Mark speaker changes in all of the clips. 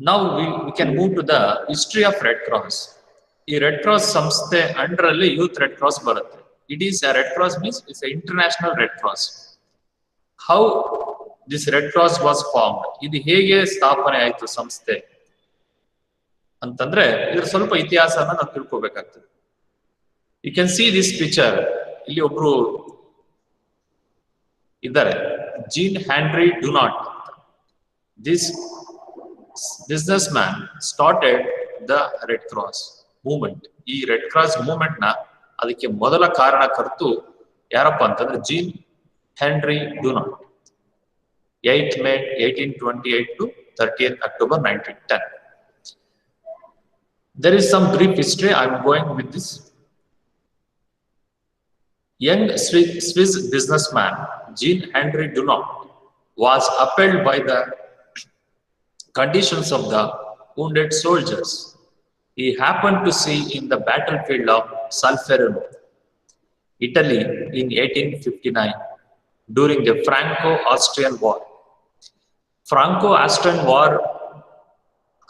Speaker 1: Now we can move to the history of Red Cross. ಈ Red Cross ಸಂಸ್ಥೆ under ಅಲ್ಲಿ youth red cross ಬರುತ್ತೆ. It is a red cross means it's international Red cross. How this red cross was formed, ಇದು ಹೇಗೆ ಸ್ಥಾಪನೆ ಆಯ್ತು ಸಂಸ್ಥೆ ಅಂತಂದ್ರೆ ಇದ್ರ ಸ್ವಲ್ಪ ಇತಿಹಾಸನ ನಾವು ತಿಳ್ಕೊಬೇಕಾಗ್ತದೆ. You can see this picture. ಇಲ್ಲಿ ಒಬ್ರು ಇದ್ದಾರೆ, Jean Henri Dunant. This businessman started the Red Cross movement. ಈ ರೆಡ್ ಕ್ರಾಸ್ ಮೂವ್ಮೆಂಟ್ ನ ಅದಕ್ಕೆ ಮೊದಲ ಕಾರಣಕರ್ತರು ಯಾರಪ್ಪ ಅಂತಂದ್ರೆ Jean Henri Dunant. 8 May 1828 to 30th October 1910. There is some brief history. I am going with this. Young Swiss businessman Jean Henry Dunant was upheld by the conditions of the wounded soldiers he happened to see in the battlefield of Solferino, Italy in 1859 during the Franco-Austrian War. Franco-Austrian War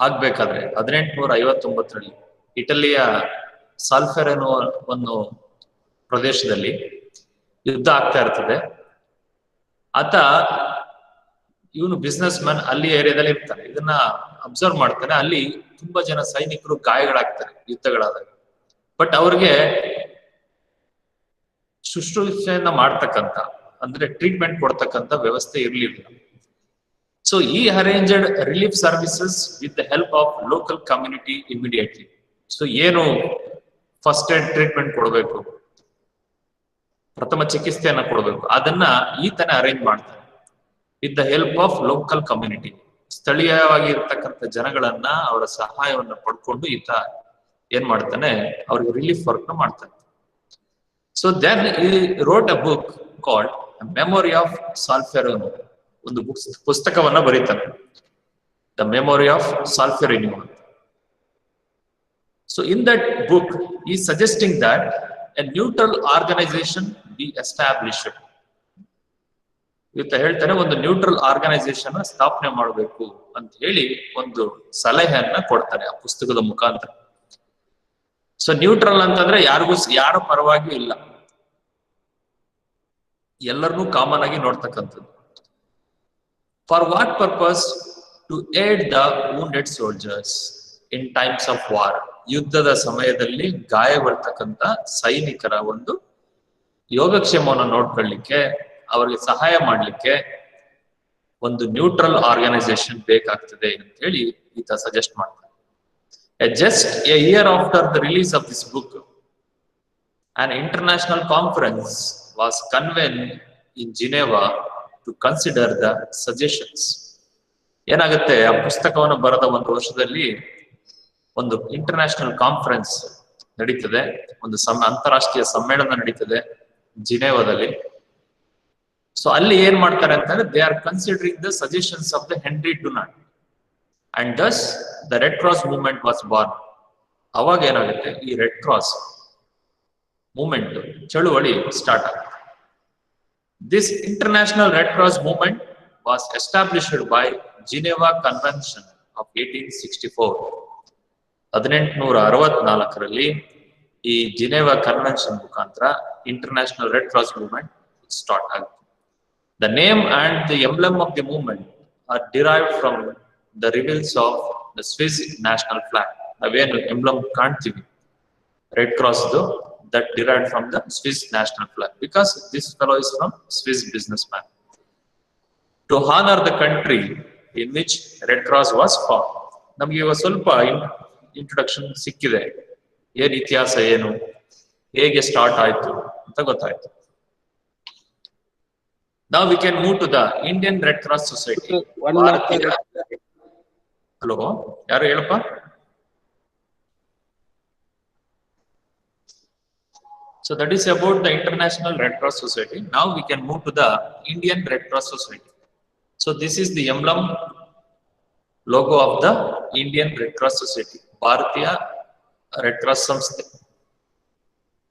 Speaker 1: ಆಗ್ಬೇಕಾದ್ರೆ 1859ರಲ್ಲಿ ಇಟಲಿಯ ಸಾಲ್ಫೆರೆನೋ ಒಂದು ಪ್ರದೇಶದಲ್ಲಿ ಯುದ್ಧ ಆಗ್ತಾ ಇರ್ತದೆ. ಇವನು business man ಅಲ್ಲಿ ಏರಿಯಾದಲ್ಲಿ ಇರ್ತಾನೆ. ಇದನ್ನ ಅಬ್ಸರ್ವ್ ಮಾಡ್ತಾನೆ. ಅಲ್ಲಿ ತುಂಬಾ ಜನ ಸೈನಿಕರು ಗಾಯಗಳಾಗ್ತಾರೆ ಯುದ್ಧಗಳಾದಾಗ. ಬಟ್ ಅವ್ರಿಗೆ ಶುಶ್ರೂಷೆಯನ್ನ ಮಾಡ್ತಕ್ಕಂಥ ಅಂದ್ರೆ ಟ್ರೀಟ್ಮೆಂಟ್ ಕೊಡ್ತಕ್ಕಂಥ ವ್ಯವಸ್ಥೆ ಇರ್ಲಿಲ್ಲ. So he arranged relief services with the help of local community immediately. So ಏನು ಫಸ್ಟ್ ಏಡ್ ಟ್ರೀಟ್ಮೆಂಟ್ ಕೊಡಬೇಕು, ಪ್ರಥಮ ಚಿಕಿತ್ಸೆಯನ್ನ ಕೊಡಬೇಕು, ಅದನ್ನ ಈತನೇ ಅರೇಂಜ್ ಮಾಡ್ತಾನೆ with the help of local community. ಸ್ಥಳೀಯವಾಗಿ ಇರ್ತಕ್ಕಂಥ ಜನಗಳನ್ನ ಅವರ ಸಹಾಯವನ್ನ ಪಡ್ಕೊಂಡು ಈತ ಏನ್ ಮಾಡ್ತಾನೆ, ಅವ್ರಿಗೆ ರಿಲೀಫ್ ವರ್ಕ್ ನ ಮಾಡ್ತಾನೆ. ಸೊ ದೆನ್ ಈ wrote a book called memory of Solferino. ಒಂದು ಪುಸ್ತಕವನ್ನ ಬರೀತಾನೆ, the memory of Solferino. So in that book ಈ suggesting that a neutral organisation be established. ಇವತ್ತು ಹೇಳ್ತಾನೆ ಒಂದು ನ್ಯೂಟ್ರಲ್ ಆರ್ಗನೈಸೇಷನ್ ಸ್ಥಾಪನೆ ಮಾಡಬೇಕು ಅಂತ ಹೇಳಿ ಒಂದು ಸಲಹೆಯನ್ನ ಕೊಡ್ತಾನೆ ಆ ಪುಸ್ತಕದ ಮುಖಾಂತರ. ಸೊ ನ್ಯೂಟ್ರಲ್ ಅಂತಂದ್ರೆ ಯಾರ ಪರವಾಗಿಯೂ ಇಲ್ಲ, ಎಲ್ಲರನ್ನೂ ಕಾಮನ್ ಆಗಿ ನೋಡ್ತಕ್ಕಂಥದ್ದು. For what purpose? To aid the wounded soldiers in times of war. ಯುದ್ಧದ ಸಮಯದಲ್ಲಿ ಗಾಯಗೊಳ್ತಕ್ಕಂಥ ಸೈನಿಕರ ಒಂದು ಯೋಗಕ್ಷೇಮವನ್ನು ನೋಡ್ಕೊಳ್ಳಿಕ್ಕೆ, ಅವರಿಗೆ ಸಹಾಯ ಮಾಡ್ಲಿಕ್ಕೆ ಒಂದು ನ್ಯೂಟ್ರಲ್ ಆರ್ಗನೈಸೇಷನ್ ಬೇಕಾಗ್ತದೆ ಅಂತ ಹೇಳಿ ಈತ ಸಜೆಸ್ಟ್ ಮಾಡ್ತಾರೆ. Just a year after the release of this book, an international conference was convened in Geneva to consider the suggestions. ಏನಾಗುತ್ತೆ, ಆ ಪುಸ್ತಕವನ್ನು ಬರೆದ ಒಂದು ವರ್ಷದಲ್ಲಿ ಒಂದು ಇಂಟರ್ನ್ಯಾಷನಲ್ ಕಾನ್ಫರೆನ್ಸ್ ನಡೀತದೆ, ಒಂದು ಅಂತಾರಾಷ್ಟ್ರೀಯ ಸಮ್ಮೇಳನ ನಡೀತದೆ ಜಿನೇವಾದಲ್ಲಿ. ಸೊ ಅಲ್ಲಿ ಏನ್ ಮಾಡ್ತಾರೆ ಅಂತಂದ್ರೆ they are considering the suggestions of the Henri Dunant and thus the Red Cross movement was born. ಅವಾಗ ಏನಾಗುತ್ತೆ, ಈ ರೆಡ್ ಕ್ರಾಸ್ ಮೂವ್ಮೆಂಟ್ ಚಳುವಳಿ ಸ್ಟಾರ್ಟ್ ಆಗುತ್ತೆ. This international Red Cross movement was established by Geneva Convention of 1864. 1864ರಲ್ಲಿ ಈ Geneva convention ಮುಖಾಂತರ international Red Cross movement start ಆಗುತ್ತೆ. The name and the emblem of the movement are derived from the reveals of the Swiss national flag. ನಾವೇನು emblem ಕಾಣ್ತೀವಿ red cross that derived from the Swiss national flag, because this fellow is from Swiss businessman. To honor the country in which Red Cross was formed. ನಮಗೆ ಇವಾಗ ಸ್ವಲ್ಪ introduction ಸಿಕ್ಕಿದೆ, ಏನ್ ಇತಿಹಾಸ ಏನು, ಹೇಗೆ ಸ್ಟಾರ್ಟ್ ಆಯ್ತು ಅಂತ ಗೊತ್ತಾಯ್ತು. Now we can move to the Indian Red Cross Society. Hello, ಯಾರು ಹೇಳಪ್ಪ? So that is about the International Red Cross Society. Now we can move to the Indian Red Cross Society. So this is the emblem logo of the Indian Red Cross Society, Bharatiya Red Cross Samsthe.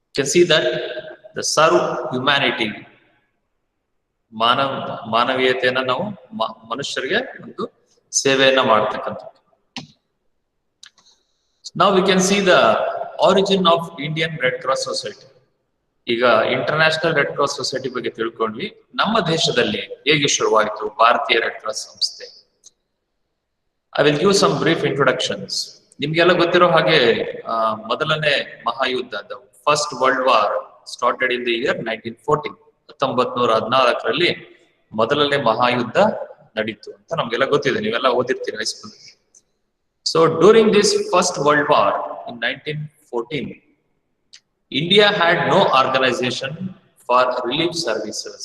Speaker 1: You can see that the serve humanity, ಮಾನವೀಯತೆಯನ್ನ ನಾವು ಮನುಷ್ಯರಿಗೆ ಒಂದು ಸೇವೆಯನ್ನ ಮಾಡ್ತಕ್ಕಂಥದ್ದು. Now we can see the origin of Indian Red Cross Society. ಈಗ International Red cross Society ಬಗ್ಗೆ ತಿಳ್ಕೊಂಡ್ವಿ. ನಮ್ಮ ದೇಶದಲ್ಲಿ ಹೇಗೆ ಶುರುವಾಯಿತು ಭಾರತೀಯ ರೆಡ್ ಕ್ರಾಸ್ ಸಂಸ್ಥೆ? I will give some brief introductions. ನಿಮ್ಗೆಲ್ಲ ಗೊತ್ತಿರೋ ಹಾಗೆ ಮೊದಲನೇ ಮಹಾಯುದ್ಧ, First world War started in the year 1914. 1914ರಲ್ಲಿ ಮೊದಲನೇ ಮಹಾಯುದ್ಧ ನಡೀತು ಅಂತ ನಮ್ಗೆಲ್ಲ ಗೊತ್ತಿದೆ, ನೀವೆಲ್ಲ ಓದಿರ್ತೀರಿ high school. So during this First world War in 1914, India had no organization for relief services.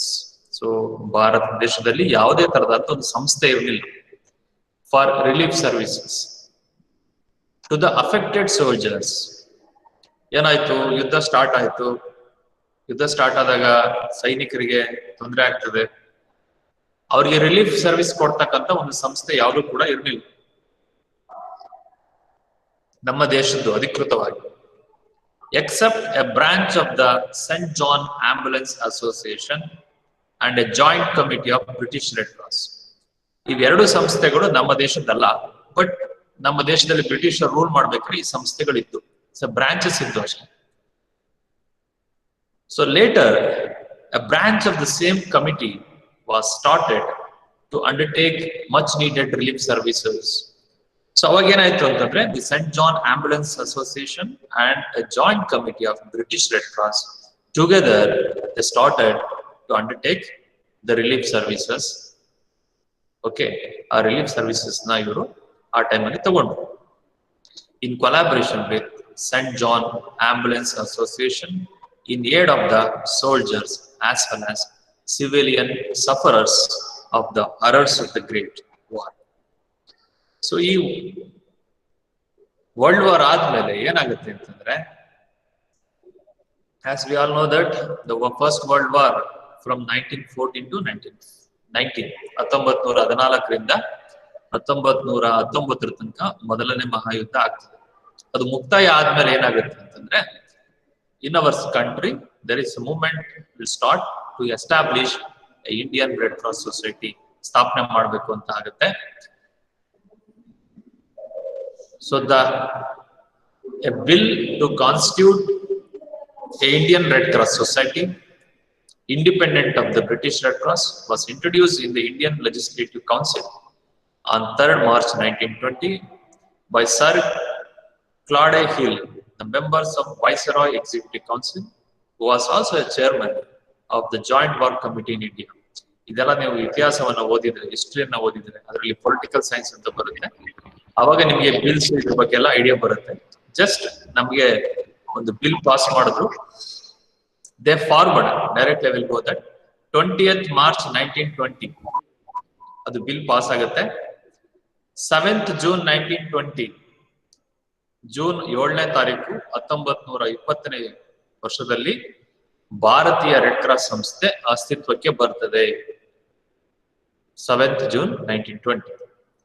Speaker 1: So ಭಾರತ ದೇಶದಲ್ಲಿ ಯಾವುದೇ ತರದಂತ ಒಂದು ಸಂಸ್ಥೆ ಇರಲಿಲ್ಲ for relief services to the affected soldiers. ಏನಾಯ್ತು, ಯುದ್ಧ ಸ್ಟಾರ್ಟ್ ಆಯ್ತು. ಯುದ್ಧ ಸ್ಟಾರ್ಟ್ ಆದಾಗ ಸೈನಿಕರಿಗೆ ತೊಂದರೆ ಆಗ್ತದೆ, ಅವ್ರಿಗೆ ರಿಲೀಫ್ ಸರ್ವಿಸ್ ಕೊಡ್ತಕ್ಕಂತ ಒಂದು ಸಂಸ್ಥೆ ಯಾವುದು ಕೂಡ ಇರಲಿಲ್ಲ ನಮ್ಮ ದೇಶದ್ದು ಅಧಿಕೃತವಾಗಿ, except a branch of the St. John Ambulance Association and a joint committee of British Red Cross. ಇವೆರಡು ಸಂಸ್ಥೆಗಳು ನಮ್ಮ ದೇಶದಲ್ಲ, ಬಟ್ ನಮ್ಮ ದೇಶದಲ್ಲಿ ಬ್ರಿಟಿಷರ್ ರೂಲ್ ಮಾಡ್ಬೇಕಾದ್ರೆ ಈ ಸಂಸ್ಥೆಗಳಿದ್ದು, ಬ್ರಾಂಚಸ್ ಇದ್ದು ಅಷ್ಟೇ. So later a branch of the same committee was started to undertake much needed relief services. So ಅವಾಗ ಏನಾಯ್ತು ಅಂತಂದ್ರೆ the Saint John Ambulance Association and a joint committee of British Red Cross together they started to undertake the relief services. Okay, ಆ relief services ನ ಇವರು ಆ ಟೈಮಲ್ಲಿ ತಗೊಂಡ್ರು in collaboration with Saint John Ambulance Association in aid of the soldiers as well as civilian sufferers of the horrors of the Great War. So ಈ world war ಆದ್ಮೇಲೆ ಏನಾಗುತ್ತೆ ಅಂತಂದ್ರೆ, as we all know that the first world war from 1914 to 1919, 1914ರಿಂದ 1919 ತನಕ ಮೊದಲನೇ ಮಹಾಯುದ್ಧ ಆಗ್ತದೆ. ಅದು ಮುಕ್ತಾಯ ಆದ್ಮೇಲೆ ಏನಾಗುತ್ತೆ ಅಂತಂದ್ರೆ, in our country there is movement will start to establish Indian red cross Society, ಸ್ಥಾಪನೆ ಮಾಡಬೇಕು ಅಂತ ಆಗುತ್ತೆ. So a bill to constitute a Indian Red Cross Society independent of the British Red Cross was introduced in the Indian Legislative Council on 3rd March 1920 by Sir Claude Hill, the members of Viceroy Executive Council, who was also a chairman of the Joint War Committee in India. ಇದೆಲ್ಲ ನೀವು ಇತಿಹಾಸವನ್ನ ಓದಿದ್ರೆ, ಹಿಸ್ಟ್ರಿಯನ್ನ ಓದಿದ್ರೆ, ಅದರಲ್ಲಿ political science ಅಂತ ಬರುತ್ತೆ. ಅವಾಗ ನಿಮ್ಗೆ bills ಇದ್ರ ಬಗ್ಗೆ ಎಲ್ಲ ಐಡಿಯಾ ಬರುತ್ತೆ. ಜಸ್ಟ್ ನಮ್ಗೆ ಒಂದು ಬಿಲ್ ಪಾಸ್ ಮಾಡಿದ್ರು, they forward direct level go that 20th March 1920 ಅದು ಬಿಲ್ ಪಾಸ್ ಆಗುತ್ತೆ. 7th June 1920, ಜೂನ್ 7ನೇ ತಾರೀಕು 1920ನೇ ವರ್ಷದಲ್ಲಿ ಭಾರತೀಯ ರೆಡ್ ಕ್ರಾಸ್ ಸಂಸ್ಥೆ ಅಸ್ತಿತ್ವಕ್ಕೆ ಬರ್ತದೆ. 7th June 1920.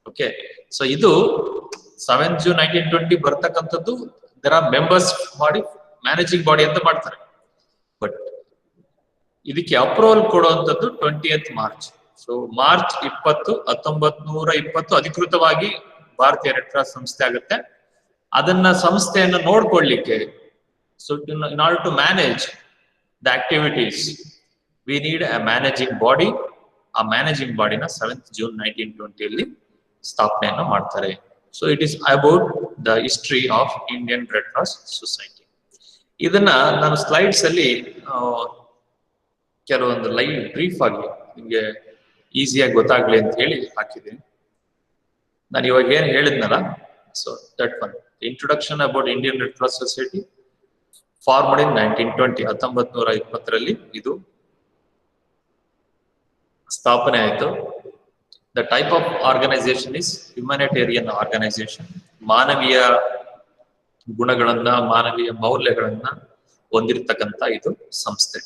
Speaker 1: ಓಕೆ, ಸೊ ಇದು 7th June 1920 ಬರ್ತಕ್ಕಂಥದ್ದು. There are members body, managing body ಅಂತ ಮಾಡ್ತಾರೆ, ಬಟ್ ಇದಕ್ಕೆ ಅಪ್ರೂವಲ್ ಕೊಡುವಂಥದ್ದು 20th March. ಸೊ ಮಾರ್ಚ್ 20, 1920 ಅಧಿಕೃತವಾಗಿ ಭಾರತೀಯ ರೆಡ್ ಕ್ರಾಸ್ ಸಂಸ್ಥೆ ಆಗುತ್ತೆ. ಅದನ್ನ ಸಂಸ್ಥೆಯನ್ನು ನೋಡ್ಕೊಳ್ಳಿಕ್ಕೆ, so in order to manage the activities we need a managing body. ಆ ಮ್ಯಾನೇಜಿಂಗ್ ಬಾಡಿನ 7th June 1920 ಅಲ್ಲಿ ಸ್ಥಾಪನೆಯನ್ನು ಮಾಡ್ತಾರೆ. So it is about the history of Indian red cross Society. ಇದನ್ನ ನಾನು ಸ್ಲೈಡ್ಸ್ ಅಲ್ಲಿ ಕೆಲವೊಂದು ಬ್ರೀಫ್ ಆಗಿ ನಿಮ್ಗೆ ಈಸಿಯಾಗಿ ಗೊತ್ತಾಗ್ಲಿ ಅಂತ ಹೇಳಿ ಹಾಕಿದ್ದೀನಿ. ನಾನು ಇವಾಗ ಏನ್ ಹೇಳಿದ್ನಲ್ಲ, so that one introduction about Indian red cross society formed in 1920, 1920ರಲ್ಲಿ ಇದು ಸ್ಥಾಪನೆ ಆಯಿತು. The type of organization is humanitarian organization. ಮಾನವೀಯ ಗುಣಗಳನ್ನ, ಮಾನವೀಯ ಮೌಲ್ಯಗಳನ್ನ ಹೊಂದಿರತಕ್ಕಂತ ಇದು ಸಂಸ್ಥೆ.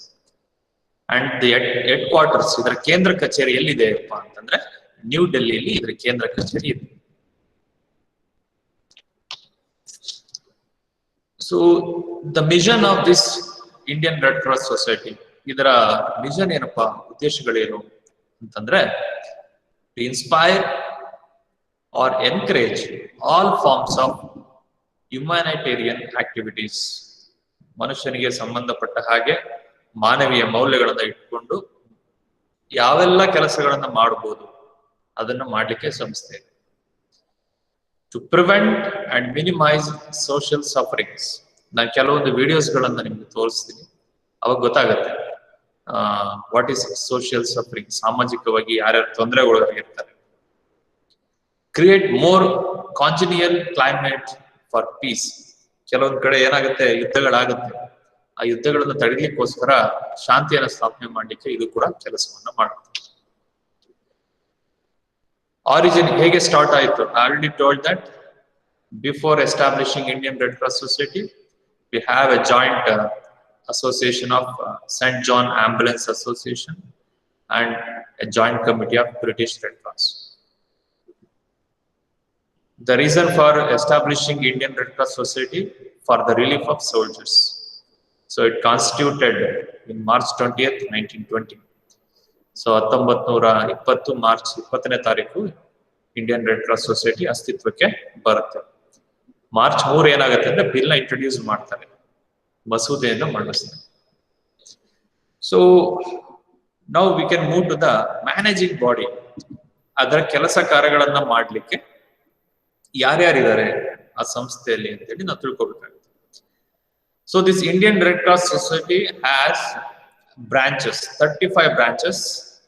Speaker 1: ಅಂಡ್ ದಿ ಹೆಡ್ ಕ್ವಾರ್ಟರ್ಸ್, ಇದರ ಕೇಂದ್ರ ಕಚೇರಿ ಎಲ್ಲಿದೆ ಅಂತಂದ್ರೆ ನ್ಯೂ ಡೆಲ್ಲಿಯಲ್ಲಿ ಇದರ ಕೇಂದ್ರ ಕಚೇರಿ ಇದೆ. So the mission of this Indian red cross Society, ಇದರ ಮಿಷನ್ ಏನಪ್ಪಾ, ಉದ್ದೇಶಗಳೇನು ಅಂತಂದ್ರೆ, to inspire or encourage all forms of humanitarian activities, ಮನುಷ್ಯನಿಗೆ ಸಂಬಂಧಪಟ್ಟ ಹಾಗೆ ಮಾನವೀಯ ಮೌಲ್ಯಗಳನ್ನ ಇಟ್ಕೊಂಡು ಯಾವೆಲ್ಲ ಕೆಲಸಗಳನ್ನ ಮಾಡಬಹುದು ಅದನ್ನ ಮಾಡ್ಲಿಕ್ಕೆ ಸಂಸ್ಥೆ. To prevent and minimise social sufferings. ನಾನು ಕೆಲವೊಂದು ವಿಡಿಯೋಸ್ಗಳನ್ನ ನಿಮ್ಗೆ ತೋರಿಸ್ತೀನಿ, ಅವಾಗ ಗೊತ್ತಾಗತ್ತೆ ವಾಟ್ ಈಸ್ ಸೋಷಿಯಲ್ ಸಫರಿಂಗ್, ಸಾಮಾಜಿಕವಾಗಿ ಯಾರ್ಯಾರು ತೊಂದರೆಗೊಳಗಾಗಿರ್ತಾರೆ. Create more congenial climate for peace. ಕೆಲವೊಂದ್ ಕಡೆ ಏನಾಗುತ್ತೆ, ಯುದ್ಧಗಳಾಗುತ್ತೆ. ಆ ಯುದ್ಧಗಳನ್ನು ತಡೆಯಲಿಕ್ಕೋಸ್ಕರ ಶಾಂತಿಯನ್ನು ಸ್ಥಾಪನೆ ಮಾಡ್ಲಿಕ್ಕೆ ಇದು ಕೂಡ ಕೆಲಸವನ್ನ ಮಾಡುತ್ತೆ. ಆರಿಜಿನ್ ಹೇಗೆ ಸ್ಟಾರ್ಟ್ ಆಯಿತು? I already told that before establishing Indian Red Cross Society, we have a joint association of St. John Ambulance Association and a joint committee of British Red Cross. The reason for establishing Indian Red Cross Society, for the relief of soldiers. So it constituted in March 20th, 1920. So 1920 March 20ನೇ ತಾರೀಕು Indian red cross society ಅಸ್ತಿತ್ವಕ್ಕೆ ಬರುತ್ತೆ. March 3 ಏನಾಗುತ್ತೆ ಅಂದ್ರೆ bill ನ introduce ಮಾಡ್ತಾರೆ, ಮಸೂದೆಯನ್ನು ಮಂಡಿಸ್ತಾರೆ. So now we can move to the managing body. ಅದರ ಕೆಲಸ ಕಾರ್ಯಗಳನ್ನ ಮಾಡ್ಲಿಕ್ಕೆ ಯಾರ್ಯಾರಿದ್ದಾರೆ ಆ ಸಂಸ್ಥೆಯಲ್ಲಿ ಅಂತೇಳಿ ನಾವು ತಿಳ್ಕೊಬೇಕಾಗುತ್ತೆ. So this Indian red cross society has branches, 35 branches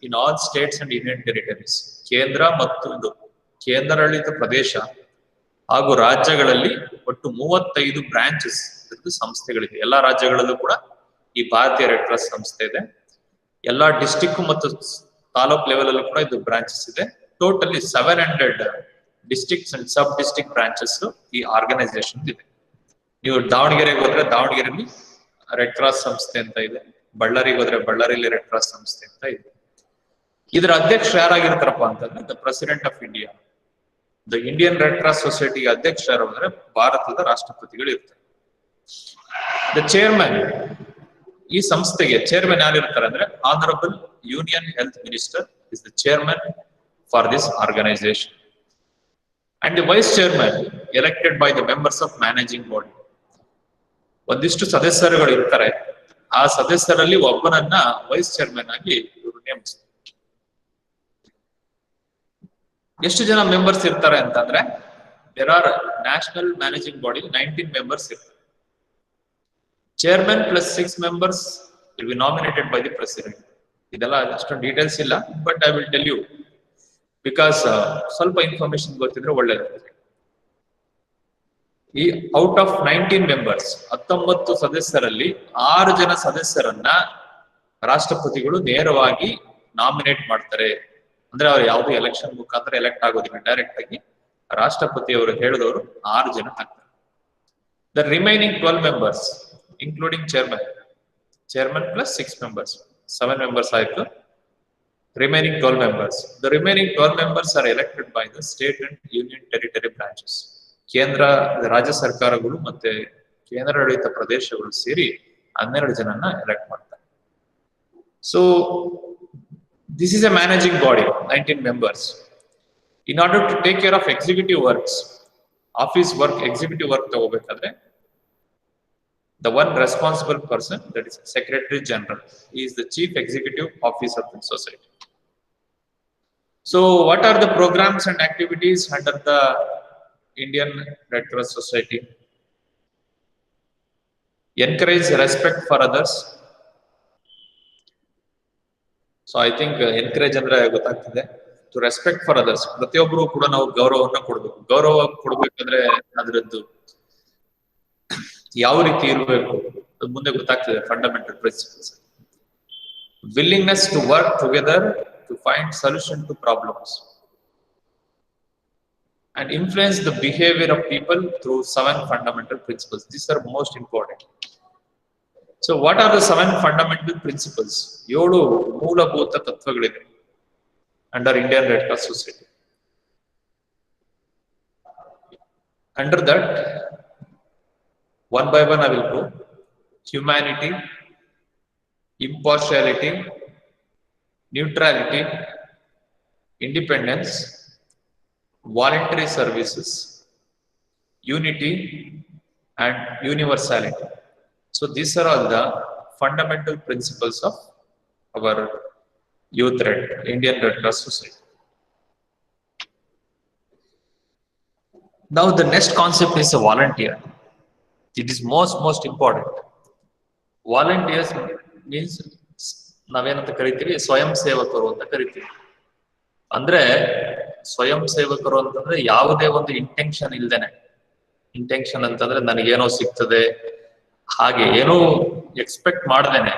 Speaker 1: in all states and union territories. ಕೇಂದ್ರ ಮತ್ತು ಇದು ಕೇಂದ್ರಾಡಳಿತ ಪ್ರದೇಶ ಹಾಗೂ ರಾಜ್ಯಗಳಲ್ಲಿ ಒಟ್ಟು 35 ಬ್ರಾಂಚಸ್ ಸಂಸ್ಥೆಗಳಿದೆ. ಎಲ್ಲಾ ರಾಜ್ಯಗಳಲ್ಲೂ ಕೂಡ ಈ ಭಾರತೀಯ ರೆಡ್ ಕ್ರಾಸ್ ಸಂಸ್ಥೆ ಇದೆ. ಎಲ್ಲಾ ಡಿಸ್ಟಿಕ್ ಮತ್ತು ತಾಲೂಕ್ ಲೆವೆಲ್ ಅಲ್ಲೂ ಕೂಡ ಇದು ಬ್ರಾಂಚಸ್ ಇದೆ. Totally 700 districts and sub district branches ಈ ಆರ್ಗನೈಸೇಷನ್ ಇದೆ. ನೀವು ದಾವಣಗೆರೆಗೆ ಹೋದ್ರೆ ದಾವಣಗೆರೆಯಲ್ಲಿ ರೆಡ್ ಕ್ರಾಸ್ ಸಂಸ್ಥೆ ಅಂತ ಇದೆ, ಬಳ್ಳಾರಿಗೆ ಹೋದ್ರೆ ಬಳ್ಳಾರಿಯಲ್ಲಿ ರೆಡ್ ಕ್ರಾಸ್ ಸಂಸ್ಥೆ ಅಂತ ಇದೆ. ಇದರ ಅಧ್ಯಕ್ಷ ಯಾರಾಗಿರ್ತಾರಪ್ಪ ಅಂತಂದ್ರೆ the president of India. The Indian red cross society ಅಧ್ಯಕ್ಷ ಯಾರು ಅಂದ್ರೆ ಭಾರತದ ರಾಷ್ಟ್ರಪತಿಗಳು ಇರ್ತಾರೆ. ದ ಚೇರ್ಮನ್, ಈ ಸಂಸ್ಥೆಗೆ ಚೇರ್ಮನ್ ಯಾರಿರ್ತಾರೆ ಅಂದ್ರೆ honourable union health minister is the chairman for this organisation. And the vice chairman elected by the members of managing body. ಒಂದಿಷ್ಟು ಸದಸ್ಯರುಗಳು ಇರ್ತಾರೆ, ಆ ಸದಸ್ಯರಲ್ಲಿ ಒಬ್ಬನನ್ನ ವೈಸ್ ಚೇರ್ಮನ್ ಆಗಿ ಇವರು ನೇಮಿಸ್ತಾರೆ. ಎಷ್ಟು ಜನ ಮೆಂಬರ್ಸ್ ಇರ್ತಾರೆ ಅಂತಂದ್ರೆ there are national managing body 19 members ಇರ್ತಾರೆ. Chairman plus 6 members will be nominated by the president. ಇದೆಲ್ಲ ಅಷ್ಟೊಂದು ಡೀಟೇಲ್ಸ್ ಇಲ್ಲ, but I will tell you because ಸ್ವಲ್ಪ ಇನ್ಫಾರ್ಮೇಶನ್ ಗೊತ್ತಿದ್ರೆ ಒಳ್ಳೇದು. ಈ ಔಟ್ ಆಫ್ 19 ಮೆಂಬರ್ಸ್ 19 ಸದಸ್ಯರಲ್ಲಿ 6 ಜನ ಸದಸ್ಯರನ್ನ ರಾಷ್ಟ್ರಪತಿಗಳು ನೇರವಾಗಿ ನಾಮಿನೇಟ್ ಮಾಡ್ತಾರೆ. ಅಂದ್ರೆ ಅವ್ರು ಯಾವುದೇ ಎಲೆಕ್ಷನ್ ಮುಖಾಂತರ ಎಲೆಕ್ಟ್ ಆಗೋದಿಲ್ಲ, ಡೈರೆಕ್ಟ್ ಆಗಿ ರಾಷ್ಟ್ರಪತಿಯವರು ಹೇಳಿದವರು 6 ಜನ ಆಗ್ತಾರೆ. The remaining 12 members including chairman plus 6 members 7 members ಆಯ್ತು. Remaining 12 members. The remaining 12 members are elected by the state and union territory branches. ಕೇಂದ್ರ ರಾಜ್ಯ ಸರ್ಕಾರಗಳು ಮತ್ತೆ ಕೇಂದ್ರಾಡಳಿತ ಪ್ರದೇಶಗಳು ಸೇರಿ 12 ಜನನ್ನ ಎಲೆಕ್ಟ್ ಮಾಡ್ತಾರೆ. So this is a managing body, 19 members. In order to take care of executive works, office work, executive work ತಗೋಬೇಕಾದ್ರೆ the one responsible person, that is Secretary General, he is the chief executive officer of the society. So what are the programs and activities under the Indian Red Cross Society? Encourage respect for others. So I think encourage andre gottagtide, to respect for others. ಪ್ರತಿಯೊಬ್ಬರು ಕೂಡ ನಾವು ಗೌರವವನ್ನು ಕೊಡಬೇಕು. ಗೌರವ ಕೊಡಬೇಕಂದ್ರೆ ಅದರದ್ದು ಯಾವ ರೀತಿ ಇರಬೇಕು ಅದು ಮುಂದೆ ಗೊತ್ತಾಗ್ತದೆ. Fundamental principles. Willingness to work together to find solution to problems and influence the behavior of people through 7 fundamental principles. These are most important. So what are the 7 fundamental principles? 7 ಮೂಲಭೂತ ತತ್ವಗಳಿವೆ under Indian Red Cross Society. Under that, one by one I will go. Humanity, impartiality, neutrality, independence, voluntary services, unity, and universality. So these are all the fundamental principles of our Indian Red Cross Society. Now the next concept is a volunteer. It is most important. Volunteers means ನಾವೇನಂತ ಕರಿತೀವಿ ಸ್ವಯಂ ಸೇವಕರು ಅಂತ ಕರಿತೀವಿ. ಅಂದ್ರೆ ಸ್ವಯಂ ಸೇವಕರು ಅಂತಂದ್ರೆ ಯಾವುದೇ ಒಂದು ಇಂಟೆನ್ಷನ್ ಇಲ್ದೇನೆ, ಇಂಟೆನ್ಷನ್ ಅಂತಂದ್ರೆ ನನಗೇನೋ ಸಿಗ್ತದೆ ಹಾಗೆ ಏನೋ ಎಕ್ಸ್ಪೆಕ್ಟ್ ಮಾಡ್ದೇನೆ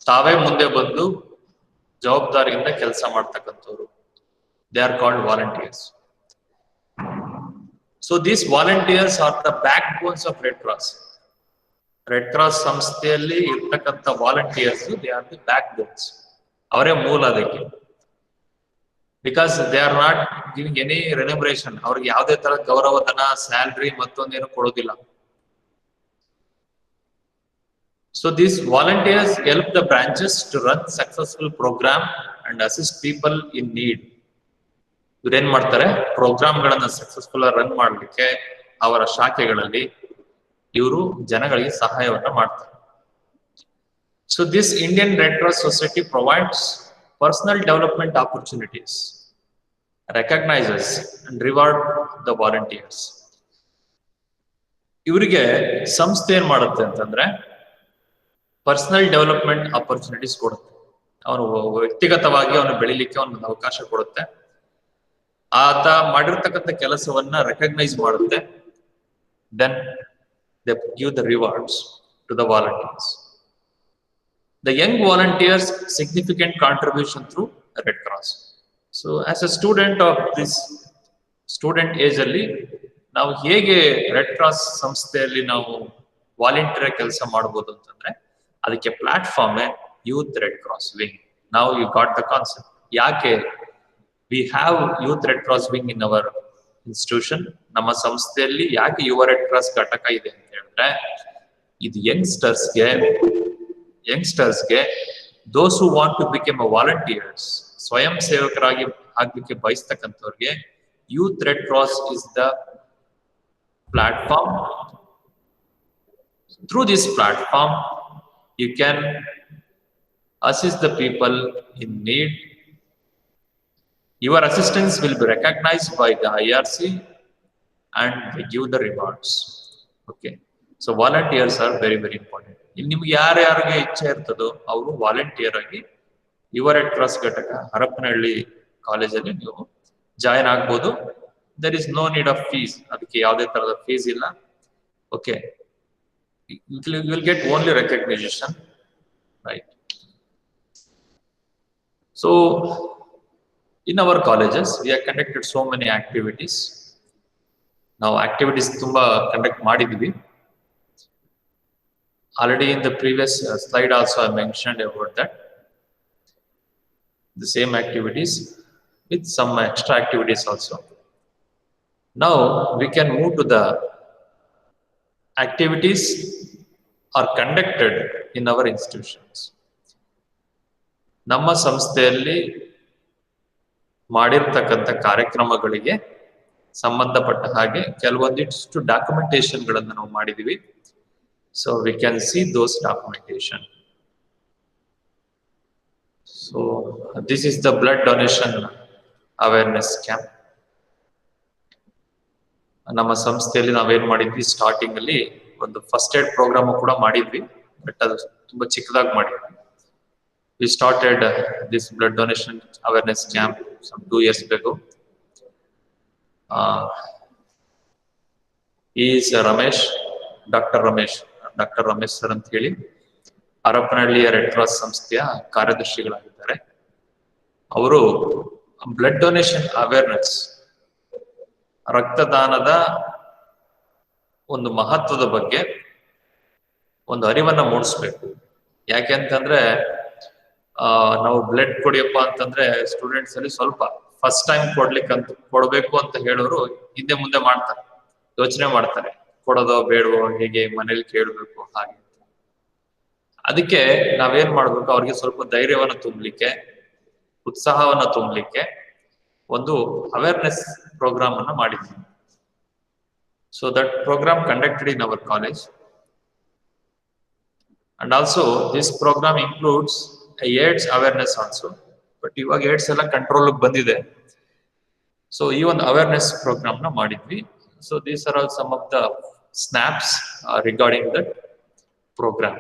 Speaker 1: ತಾವೇ ಮುಂದೆ ಬಂದು ಜವಾಬ್ದಾರಿಯಿಂದ ಕೆಲಸ ಮಾಡ್ತಕ್ಕಂಥವ್ರು. They are called volunteers. So these volunteers are the backbones of red cross. Red cross ಸಂಸ್ಥೆಯಲ್ಲಿ ಇರ್ತಕ್ಕಂಥ volunteers they are the backbones. ಅವರೇ ಮೂಲ ಅದಕ್ಕೆ. Because they are not giving any remuneration. ಅವ್ರಿಗೆ ಯಾವುದೇ ತರ ಗೌರವಧನ, ಸ್ಯಾಲ್ರಿ ಮತ್ತೊಂದೇನು ಕೊಡೋದಿಲ್ಲ. So these volunteers help the branches to run successful program and assist people in need. ಇವ್ರೇನ್ ಮಾಡ್ತಾರೆ, ಪ್ರೋಗ್ರಾಮ್ಗಳನ್ನ ಸಕ್ಸಸ್ಫುಲ್ ರನ್ ಮಾಡ್ಲಿಕ್ಕೆ ಅವರ ಶಾಖೆಗಳಲ್ಲಿ ಇವರು ಜನಗಳಿಗೆ ಸಹಾಯವನ್ನ ಮಾಡ್ತಾರೆ. So this Indian Red Cross Society provides personal development opportunities, recognizes and reward the volunteers. ಇವರಿಗೆ ಸಂಸ್ಥೆ ಏನ್ ಮಾಡುತ್ತೆ ಅಂತಂದ್ರೆ ಪರ್ಸನಲ್ ಡೆವಲಪ್ಮೆಂಟ್ ಆಪರ್ಚುನಿಟೀಸ್ ಕೊಡುತ್ತೆ. ಅವನು ವ್ಯಕ್ತಿಗತವಾಗಿ ಅವನು ಬೆಳಿಲಿಕ್ಕೆ ಒಂದು ಅವಕಾಶ ಕೊಡುತ್ತೆ. ಆತ ಮಾಡಿರ್ತಕ್ಕಂಥ ಕೆಲಸವನ್ನ ರೆಕಗ್ನೈಸ್ ಮಾಡುತ್ತೆ. Then they give the rewards to the volunteers. The young volunteers significant contribution through Red Cross. So as a student of this student age ಅಲ್ಲಿ ನಾವು ಹೇಗೆ ರೆಡ್ ಕ್ರಾಸ್ ಸಂಸ್ಥೆಯಲ್ಲಿ ನಾವು ವಾಲಂಟಿಯರ್ ಕೆಲಸ ಮಾಡಬಹುದು ಅಂತಂದ್ರೆ ಅದಕ್ಕೆ platform youth red cross wing. ನಾವು ಯು ಗಾಟ್ ದ ಕಾನ್ಸೆಪ್ಟ್. ಯಾಕೆ we have youth red cross wing in our institution? ನಮ್ಮ ಸಂಸ್ಥೆಯಲ್ಲಿ ಯಾಕೆ ಯುವ ರೆಡ್ ಕ್ರಾಸ್ ಘಟಕ ಇದೆ ಅಂತ ಹೇಳಿದ್ರೆ ಇದು ಯಂಗ್ಸ್ಟರ್ಸ್ಗೆ those who want to become a volunteers, ಸ್ವಯಂ ಸೇವಕರಾಗಿ ಆಗ್ಲಿಕ್ಕೆ ಬಯಸ್ತಕ್ಕಂಥವ್ರಿಗೆ youth red cross is the platform. Through this platform you can assist the people in need. Your assistance will be recognized by the IRC and they give the rewards. Okay, so volunteers are very important. ನಿಮ್ಗೆ ಯಾರ್ಯಾರಿಗೆ ಇಚ್ಛೆ ಇರ್ತದೋ ಅವರು volunteer ಆಗಿ ಯುವ red cross ಘಟಕ ಹರಪನಹಳ್ಳಿ ಕಾಲೇಜಲ್ಲಿ ನೀವು ಜಾಯಿನ್ ಆಗ್ಬೋದು. there is no need of fees. ಅದಕ್ಕೆ ಯಾವುದೇ ತರದ ಫೀಸ್ ಇಲ್ಲ. Okay, you will get only recognition, right? So in our colleges we have conducted so many activities. Now activities tumba conduct madidvi already. In the previous slide also I mentioned about that, the same activities with some extra activities also. Now we can move to the activities are conducted in our institutions. ನಮ್ಮ ಸಂಸ್ಥೆಯಲ್ಲಿ ಮಾಡಿರ್ತಕ್ಕಂಥ ಕಾರ್ಯಕ್ರಮಗಳಿಗೆ ಸಂಬಂಧಪಟ್ಟ ಹಾಗೆ ಕೆಲವೊಂದಿಷ್ಟು documentation ಗಳನ್ನ ನಾವು ಮಾಡಿದೀವಿ. So we can see those documentation. So this is the blood donation awareness camp. ನಮ್ಮ ಸಂಸ್ಥೆಯಲ್ಲಿ ನಾವೇನ್ ಮಾಡಿದ್ವಿ, ಸ್ಟಾರ್ಟಿಂಗ್ ಅಲ್ಲಿ ಒಂದು ಫಸ್ಟ್ ಏಡ್ ಪ್ರೋಗ್ರಾಮ್ ಕೂಡ ಮಾಡಿದ್ವಿ, ಬಟ್ ಅದು ತುಂಬಾ ಚಿಕ್ಕದಾಗಿ ಮಾಡಿದ್ವಿ. We started this blood donation awareness camp some 2 years ago. He is Ramesh, Dr. Ramesh sir ಅಂತ ಹೇಳಿ ಹರಪನಹಳ್ಳಿಯ ರೆಡ್ ಕ್ರಾಸ್ ಸಂಸ್ಥೆಯ ಕಾರ್ಯದರ್ಶಿಗಳಾಗಿದ್ದಾರೆ. ಅವರು ಬ್ಲಡ್ ಡೊನೇಷನ್ ಅವೇರ್ನೆಸ್, ರಕ್ತದಾನದ ಒಂದು ಮಹತ್ವದ ಬಗ್ಗೆ ಒಂದು ಅರಿವನ್ನ ಮೂಡಿಸ್ಬೇಕು. ಯಾಕೆಂತಂದ್ರೆ ನಾವು ಬ್ಲಡ್ ಕೊಡಿಯಪ್ಪ ಅಂತಂದ್ರೆ ಸ್ಟೂಡೆಂಟ್ಸ್ ಅಲ್ಲಿ ಸ್ವಲ್ಪ ಫಸ್ಟ್ ಟೈಮ್ ಕೊಡ್ಬೇಕು ಅಂತ ಹೇಳೋರು ಹಿಂದೆ ಮುಂದೆ ಮಾಡ್ತಾರೆ, ಯೋಚನೆ ಮಾಡ್ತಾರೆ, ಕೊಡೋದೋ ಬೇಡವೋ, ಹೇಗೆ ಮನೇಲಿ ಕೇಳಬೇಕು ಹಾಗೆ. ಅದಕ್ಕೆ ನಾವೇನ್ ಮಾಡ್ಬೇಕು, ಅವ್ರಿಗೆ ಸ್ವಲ್ಪ ಧೈರ್ಯವನ್ನ ತುಂಬಲಿಕ್ಕೆ, ಉತ್ಸಾಹವನ್ನ ತುಂಬಲಿಕ್ಕೆ ಒಂದು ಅವೇರ್ನೆಸ್ ಪ್ರೋಗ್ರಾಮ್ ಅನ್ನ ಮಾಡಿದ್ವಿ. So that program conducted in our college. And also this program includes a AIDS awareness also. But ಇವಾಗ AIDS ಎಲ್ಲ ಕಂಟ್ರೋಲ್ ಬಂದಿದೆ. So ಈ ಒಂದು ಅವೇರ್ನೆಸ್ ಪ್ರೋಗ್ರಾಮ್ ನ ಮಾಡಿದ್ವಿ. So these are all some of the snaps regarding that program.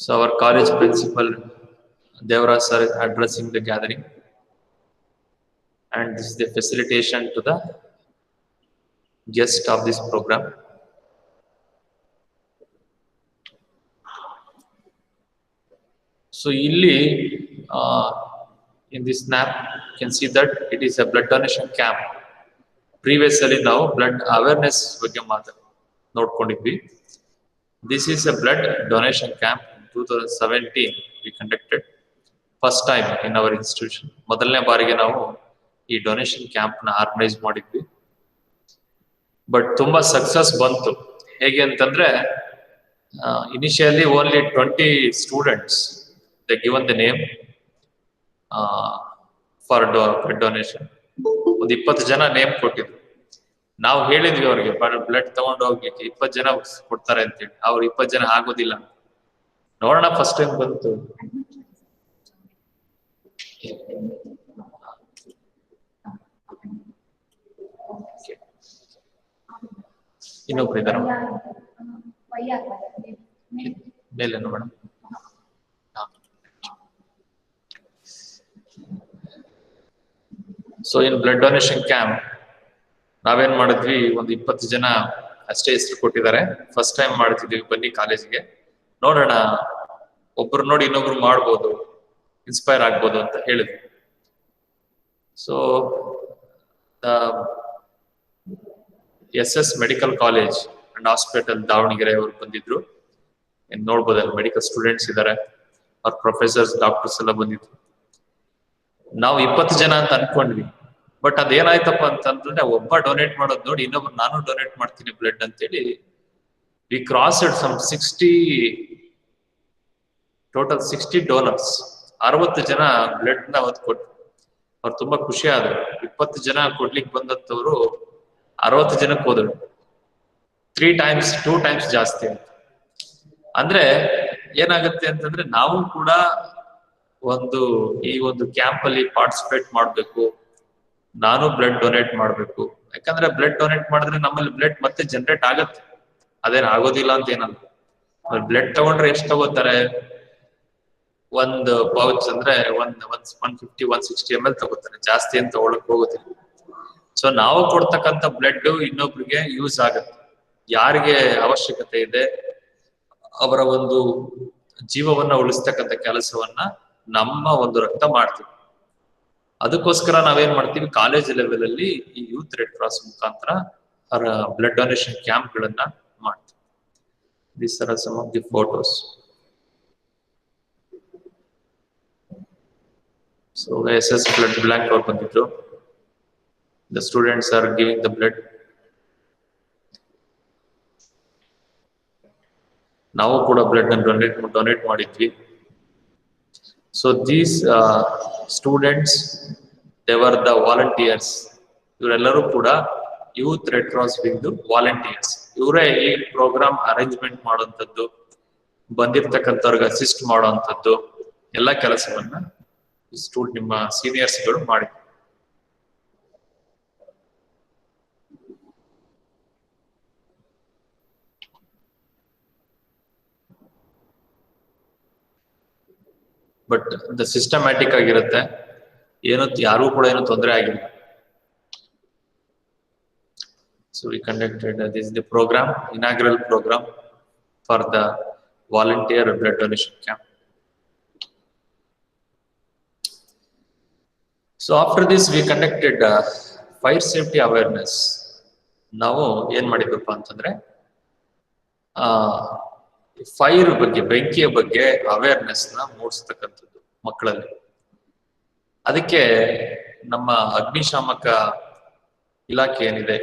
Speaker 1: So our college principal Devraj sir is addressing the gathering, and this is the facilitation to the guest of this program. So illi in this snap you can see that it is a blood donation camp. Previously now blood awareness ಬಗ್ಗೆ ನೋಡ್ಕೊಂಡಿದ್ವಿ. This is a blood donation camp in 2017 we conducted, first time in our institution. ಮೊದಲನೇ ಬಾರಿಗೆ ನಾವು ಈ donation camp ನ organise ಮಾಡಿದ್ವಿ. But ತುಂಬಾ success ಬಂತು. ಹೇಗೆ ಅಂತಂದ್ರೆ initially only 20 students they given the name for blood donation. ಒಂದು 20 ಜನ ನೇಮ್ ಕೊಟ್ಟಿದ್ರು. ನಾವು ಹೇಳಿದ್ವಿ ಅವ್ರಿಗೆ ಬ್ಲಡ್ ತಗೊಂಡು ಹೋಗ್ಲಿಕ್ಕೆ 20 ಜನ ಕೊಡ್ತಾರೆ ಅಂತೇಳಿ. ಅವ್ರು 20 ಜನ ಆಗೋದಿಲ್ಲ. ನೋಡೋಣ ಫಸ್ಟ್ ಟೈಮ್ ಬಂತು. ಇನ್ನೊಬ್ರು ಇದ್ದಾರೆ ಮೇಲೆ ನೋಡೋಣ. So in blood donation camp ನಾವೇನ್ ಮಾಡಿದ್ವಿ, ಒಂದು 20 ಜನ ಅಷ್ಟೇ ಹೆಸರು ಕೊಟ್ಟಿದ್ದಾರೆ. ಫಸ್ಟ್ ಟೈಮ್ ಮಾಡ್ತಿದ್ವಿ, ಬನ್ನಿ ಕಾಲೇಜಿಗೆ ನೋಡೋಣ, ಒಬ್ರು ನೋಡಿ ಇನ್ನೊಬ್ರು ಮಾಡ್ಬೋದು, ಇನ್ಸ್ಪೈರ್ ಆಗ್ಬೋದು ಅಂತ ಹೇಳಿದ್ವಿ. So SS medical college and hospital Davanagere ಅವರು ಬಂದಿದ್ರು. ನೋಡ್ಬೋದಲ್ಲ, ಮೆಡಿಕಲ್ ಸ್ಟೂಡೆಂಟ್ಸ್ ಇದ್ದಾರೆ, ಅವ್ರ ಪ್ರೊಫೆಸರ್ಸ್ ಡಾಕ್ಟರ್ಸ್ ಎಲ್ಲ ಬಂದಿದ್ರು. ನಾವು 20 ಜನ ಅಂತ ಅನ್ಕೊಂಡ್ವಿ. ಬಟ್ ಅದೇನಾಯ್ತಪ್ಪ ಅಂತಂದ್ರೆ ಒಬ್ಬ ಡೊನೇಟ್ ಮಾಡೋದು ನೋಡಿ ಇನ್ನೊಬ್ರು ನಾನು ಡೊನೇಟ್ ಮಾಡ್ತೀನಿ ಬ್ಲಡ್ ಅಂತೇಳಿ ವಿ ಕ್ರಾಸ್ಡ್ ಸಮ್ 60 ಡೋನರ್ಸ್. 60 ಜನ ಬ್ಲಡ್ ನ ಅವತ್ತು ಕೊಟ್ರು. ಅವ್ರು ತುಂಬಾ ಖುಷಿ ಆದ್ರು. 20 ಜನ ಕೊಡ್ಲಿಕ್ಕೆ ಬಂದಂತವ್ರು 60 ಜನಕ್ಕೆ ಹೋದ್ರು. 2 ಟೈಮ್ಸ್ ಜಾಸ್ತಿ ಆಯ್ತು. ಅಂದ್ರೆ ಏನಾಗುತ್ತೆ ಅಂತಂದ್ರೆ ನಾವು ಕೂಡ ಈ ಒಂದು ಕ್ಯಾಂಪ್ ಅಲ್ಲಿ ಪಾರ್ಟಿಸಿಪೇಟ್ ಮಾಡ್ಬೇಕು. ನಾನು ಬ್ಲಡ್ ಡೊನೇಟ್ ಮಾಡ್ಬೇಕು. ಯಾಕಂದ್ರೆ ಬ್ಲಡ್ ಡೊನೇಟ್ ಮಾಡಿದ್ರೆ ನಮ್ಮಲ್ಲಿ ಬ್ಲಡ್ ಮತ್ತೆ ಜನರೇಟ್ ಆಗತ್ತೆ, ಅದೇನ್ ಆಗೋದಿಲ್ಲ ಅಂತ ಏನಲ್ಲ. ಬ್ಲಡ್ ತಗೊಂಡ್ರೆ ಎಷ್ಟು ತಗೋತಾರೆ, ಒಂದು ಪೌಚ್ ಅಂದ್ರೆ 150-160 ml ತಗೋತಾರೆ, ಜಾಸ್ತಿ ಅಂತ ತಗೊಳಕ್ ಹೋಗೋದಿಲ್ಲ. ಸೊ ನಾವು ಕೊಡ್ತಕ್ಕಂಥ ಬ್ಲಡ್ ಇನ್ನೊಬ್ರಿಗೆ ಯೂಸ್ ಆಗತ್ತೆ. ಯಾರಿಗೆ ಅವಶ್ಯಕತೆ ಇದೆ ಅವರ ಒಂದು ಜೀವವನ್ನ ಉಳಿಸ್ತಕ್ಕಂಥ ಕೆಲಸವನ್ನ ನಮ್ಮ ಒಂದು ರಕ್ತ ಮಾಡ್ತೀವಿ. ಅದಕ್ಕೋಸ್ಕರ ನಾವೇನ್ ಮಾಡ್ತೀವಿ, ಕಾಲೇಜ್ ಲೆವೆಲ್ ಅಲ್ಲಿ ಈ ಯೂತ್ ರೆಡ್ ಕ್ರಾಸ್ ಮುಖಾಂತರ ಬ್ಲಡ್ ಡೊನೇಷನ್ ಕ್ಯಾಂಪ್ ಗಳನ್ನ ಮಾಡ್ತೀವಿ. These are some of the photos. So SS blood bank ಅವ್ರು ಬಂದಿದ್ರು. The students are giving the blood. ನಾವು ಕೂಡ ಬ್ಲಡ್ ಡೊನೇಟ್ ಮಾಡಿದ್ವಿ. So these students, they were the volunteers. ಇವರೆಲ್ಲರೂ ಕೂಡ youth red cross wing volunteers. ಇವರೇ ಈ ಪ್ರೋಗ್ರಾಮ್ ಅರೇಂಜ್ಮೆಂಟ್ ಮಾಡುವಂಥದ್ದು, ಬಂದಿರ್ತಕ್ಕಂಥವ್ರಿಗೆ ಅಸಿಸ್ಟ್ ಮಾಡುವಂಥದ್ದು ಎಲ್ಲ ಕೆಲಸವನ್ನ ನಿಮ್ಮ ಸೀನಿಯರ್ಸ್ಗಳು ಮಾಡಿ. ಬಟ್ ದ ಸಿಸ್ಟಮ್ಯಾಟಿಕ್ ಆಗಿರುತ್ತೆ, ಯಾರು ಕೂಡ ಏನು ತೊಂದರೆ ಆಗಿಲ್ಲ. So we conducted this is the program, inaugural program for the volunteer blood donation camp. So after this we conducted fire safety awareness. ನಾವು ಏನ್ ಮಾಡಿದ್ವಪ್ಪ ಅಂತಂದ್ರೆ ಫೈರ್ ಬಗ್ಗೆ, ಬೆಂಕಿಯ ಬಗ್ಗೆ ಅವೇರ್ನೆಸ್ ನ ಮೂಡಿಸ್ತಕ್ಕಂಥದ್ದು ಮಕ್ಕಳಲ್ಲಿ. ಅದಕ್ಕೆ ನಮ್ಮ ಅಗ್ನಿಶಾಮಕ ಇಲಾಖೆ ಏನಿದೆ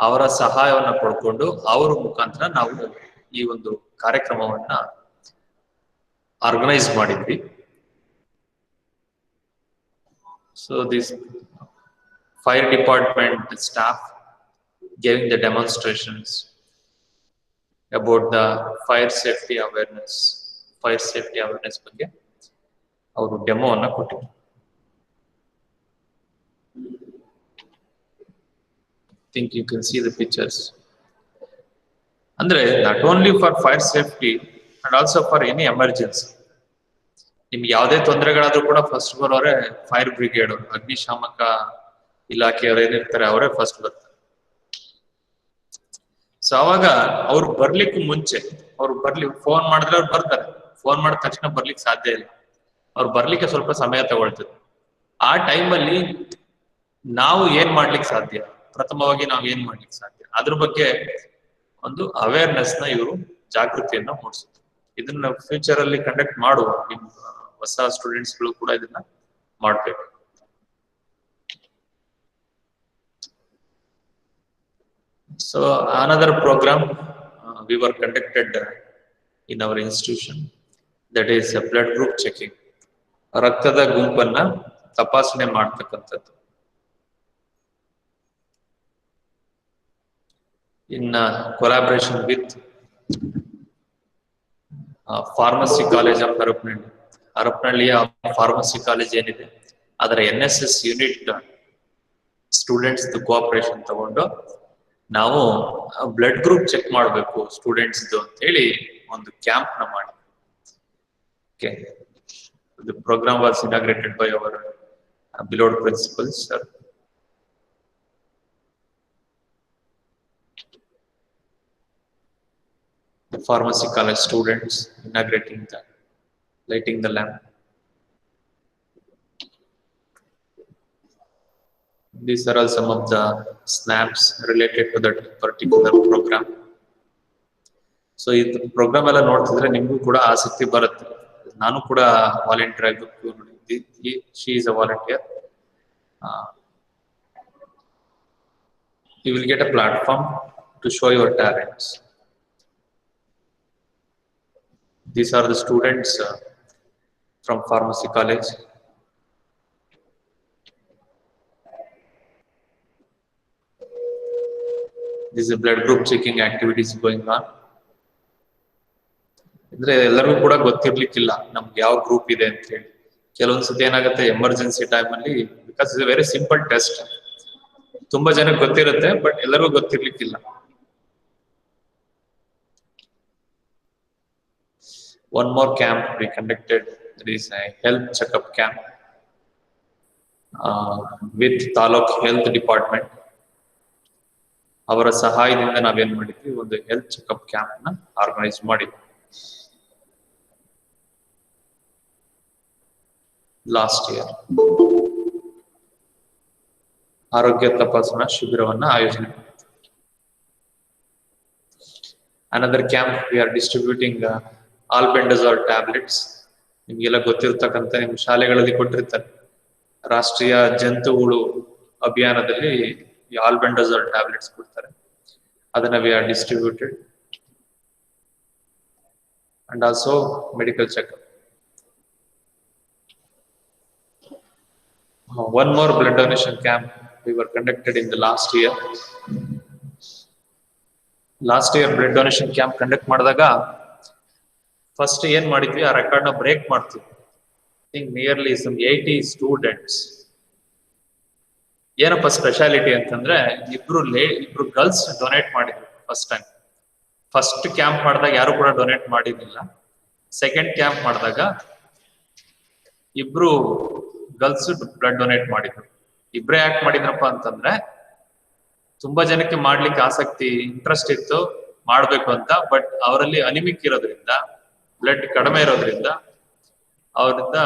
Speaker 1: ಅವರ ಸಹಾಯವನ್ನ ಪಡ್ಕೊಂಡು ಅವರ ಮುಖಾಂತರ ನಾವು ಈ ಒಂದು ಕಾರ್ಯಕ್ರಮವನ್ನ ಆರ್ಗನೈಸ್ ಮಾಡಿದ್ವಿ. So this fire department staff giving the demonstrations about the fire safety awareness ಬಗ್ಗೆ ಅವರು ಡೆಮೋವನ್ನು ಕೊಟ್ಟಿದ್ರು. think you can see the pictures. ಅಂದ್ರೆ not only for fire safety and also for any emergency. ನಿಮ್ಗೆ ಯಾವುದೇ ತೊಂದರೆಗಳಾದ್ರೂ ಕೂಡ ಫಸ್ಟ್ ಬರೋರೆ ಫೈರ್ ಬ್ರಿಗೇಡ್, ಅಗ್ನಿಶಾಮಕ ಇಲಾಖೆಯವರು ಏನಿರ್ತಾರೆ ಅವರೇ ಫಸ್ಟ್ ಬರ್ತಾರೆ. ಸೊ ಅವಾಗ ಅವ್ರು ಬರ್ಲಿಕ್ಕೆ ಮುಂಚೆ ಫೋನ್ ಮಾಡಿದ್ರೆ ಅವ್ರು ಬರ್ತಾರೆ. ಫೋನ್ ಮಾಡಿದ ತಕ್ಷಣ ಬರ್ಲಿಕ್ಕೆ ಸಾಧ್ಯ ಇಲ್ಲ, ಅವ್ರು ಬರ್ಲಿಕ್ಕೆ ಸ್ವಲ್ಪ ಸಮಯ ತಗೊಳ್ತದೆ. ಆ ಟೈಮಲ್ಲಿ ನಾವು ಏನ್ ಮಾಡ್ಲಿಕ್ಕೆ ಸಾಧ್ಯ, ಪ್ರಥಮವಾಗಿ ನಾವು ಏನ್ ಮಾಡ್ಲಿಕ್ಕೆ ಸಾಧ್ಯ, ಅದ್ರ ಬಗ್ಗೆ ಒಂದು ಅವೇರ್ನೆಸ್ ನ ಇವರು ಜಾಗೃತಿಯನ್ನ ಮೂಡಿಸುತ್ತೆ. ಇದನ್ನ ಫ್ಯೂಚರ್ ಅಲ್ಲಿ ಕಂಡಕ್ಟ್ ಮಾಡುವ ನಿಮ್ ಹೊಸ ಸ್ಟೂಡೆಂಟ್ಸ್ ಗಳು ಕೂಡ ಇದನ್ನ ಮಾಡ್ಬೇಕು. So another program we were conducted in our institution, that is a blood group checking. ರಕ್ತದ ಗುಂಪನ್ನ ತಪಾಸಣೆ ಮಾಡ್ತಕ್ಕಂಥದ್ದು. In collaboration with Pharmacy College of Harapnalli. ಹರಪನಹಳ್ಳಿಯ ಫಾರ್ಮಸಿ ಕಾಲೇಜ್ ಏನಿದೆ ಅದರ NSS ಯೂನಿಟ್ ಸ್ಟೂಡೆಂಟ್ಸ್ ಕೋಆಪರೇಷನ್ ತಗೊಂಡು ನಾವು ಬ್ಲಡ್ ಗ್ರೂಪ್ ಚೆಕ್ ಮಾಡಬೇಕು ಸ್ಟೂಡೆಂಟ್ಸ್ ಅಂತ ಹೇಳಿ ಒಂದು ಕ್ಯಾಂಪ್ ನ ಮಾಡಿ. Okay, the program was inaugurated by our beloved principal sir. The pharmacy college students inaugurating the lighting the lamp. These are all some of the snaps related to that particular program. So ಈ program ಎಲ್ಲ ನೋಡ್ತಿದ್ರೆ ನಿಮಗೂ ಕೂಡ ಆಸಕ್ತಿ ಬರುತ್ತೆ. ನಾನು ಕೂಡ volunteer ಆಗಬೇಕು ನೋಡಿದ್ದೆ. She is a volunteer. You will get a platform to show your talents. These are the students from Pharmacy College. This is a blood group checking activities going on. ಅಂದ್ರೆ ಎಲ್ಲರಿಗೂ ಕೂಡ ಗೊತ್ತಿರ್ಲಿಕ್ಕಿಲ್ಲ ನಮ್ಗೆ ಯಾವ ಗ್ರೂಪ್ ಇದೆ ಅಂತ ಹೇಳಿ. ಕೆಲವೊಂದ್ಸತಿ ಏನಾಗುತ್ತೆ ಎಮರ್ಜೆನ್ಸಿ ಟೈಮ್ ಅಲ್ಲಿ, because is A very simple test, ತುಂಬಾ ಜನಕ್ಕೆ ಗೊತ್ತಿರುತ್ತೆ ಬಟ್ ಎಲ್ಲರಿಗೂ ಗೊತ್ತಿರ್ಲಿಕ್ಕಿಲ್ಲ. One more camp we conducted, there is a health checkup camp with Taluk Health Department. ಅವರ ಸಹಾಯದಿಂದ ನಾವೇನ್ ಮಾಡಿದ್ವಿ, ಒಂದು ಹೆಲ್ತ್ ಚೆಕ್ಅಪ್ ಕ್ಯಾಂಪ್ ನ ಆರ್ಗನೈಸ್ ಮಾಡಿದ್ವಿ ಲಾಸ್ಟ್ ಇಯರ್. ಆರೋಗ್ಯ ತಪಾಸಣಾ ಶಿಬಿರವನ್ನ ಆಯೋಜನೆ ಮಾಡಿದ್ವಿ. Another camp we are distributing albendazole tablets. ನಿಮ್ಗೆಲ್ಲ ಗೊತ್ತಿರ್ತಕ್ಕಂಥ ನಿಮ್ ಶಾಲೆಗಳಲ್ಲಿ ಕೊಟ್ಟಿರ್ತಾರೆ, ರಾಷ್ಟ್ರೀಯ ಜಂತುಹುಳು ಅಭಿಯಾನದಲ್ಲಿ ಈ albendazole tablets ಕೊಡ್ತಾರೆ. ಅದನ್ನ we are distributed, and also medical checkup. One more blood donation camp we were conducted in the last year. Last year blood donation camp conduct ಮಾಡಿದಾಗ ಫಸ್ಟ್ ಏನ್ ಮಾಡಿದ್ವಿ, ಆ ರೆಕಾರ್ಡ್ ನ ಬ್ರೇಕ್ ಮಾಡ್ತೀವಿ. I think nearly some 80 students. ಏನಪ್ಪ speciality ಅಂತಂದ್ರೆ ಇಬ್ರು girls donate ಮಾಡಿದ್ರು ಫಸ್ಟ್ ಟೈಮ್. ಫಸ್ಟ್ ಕ್ಯಾಂಪ್ ಮಾಡಿದಾಗ ಯಾರು ಕೂಡ ಡೊನೇಟ್ ಮಾಡಿರ್ಲಿಲ್ಲ. ಸೆಕೆಂಡ್ ಕ್ಯಾಂಪ್ ಮಾಡಿದಾಗ ಇಬ್ರು ಗರ್ಲ್ಸ್ ಬ್ಲಡ್ ಡೊನೇಟ್ ಮಾಡಿದ್ರು. ಇಬ್ರೇ ಯಾಕೆ ಮಾಡಿದ್ರಪ್ಪ ಅಂತಂದ್ರೆ ತುಂಬಾ ಜನಕ್ಕೆ ಮಾಡ್ಲಿಕ್ಕೆ ಆಸಕ್ತಿ, ಇಂಟ್ರೆಸ್ಟ್ ಇತ್ತು ಮಾಡ್ಬೇಕು ಅಂತ, ಬಟ್ ಅವರಲ್ಲಿ ಅನಿಮಿಕ್ ಇರೋದ್ರಿಂದ, ಬ್ಲಡ್ ಕಡಿಮೆ ಇರೋದ್ರಿಂದ ಅವರಿಂದ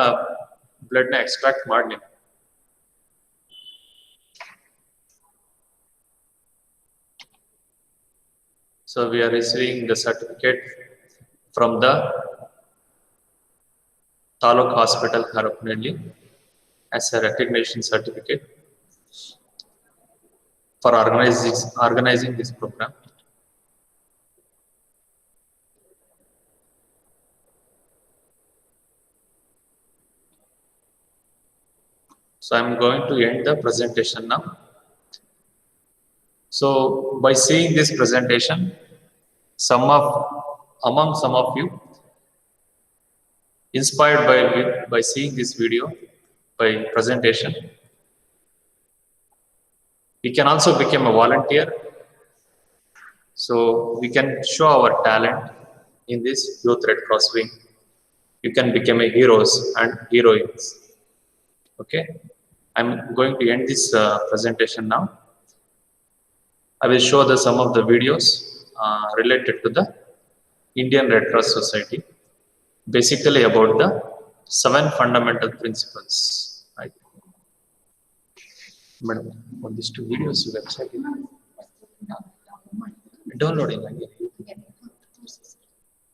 Speaker 1: ಬ್ಲಡ್ ನ ಎಕ್ಸ್ಟ್ರಾಕ್ಟ್ ಮಾಡ್ಲಿಲ್ಲ. So we are receiving the certificate from the Taluk Hospital Harapnalli as a recognition certificate for organizing this program. So I am going to end the presentation now. So by seeing this presentation, among some of you inspired by seeing this video, by presentation, we can also become a volunteer. So we can show our talent in this Youth Red Cross wing. You can become a heroes and heroines. Okay, I'm going to end this presentation now. I will show some of the videos related to the Indian Red Cross Society, basically about the 7 fundamental principles. Right. Madam, on these 2 videos website downloading ಆಗಿದೆ,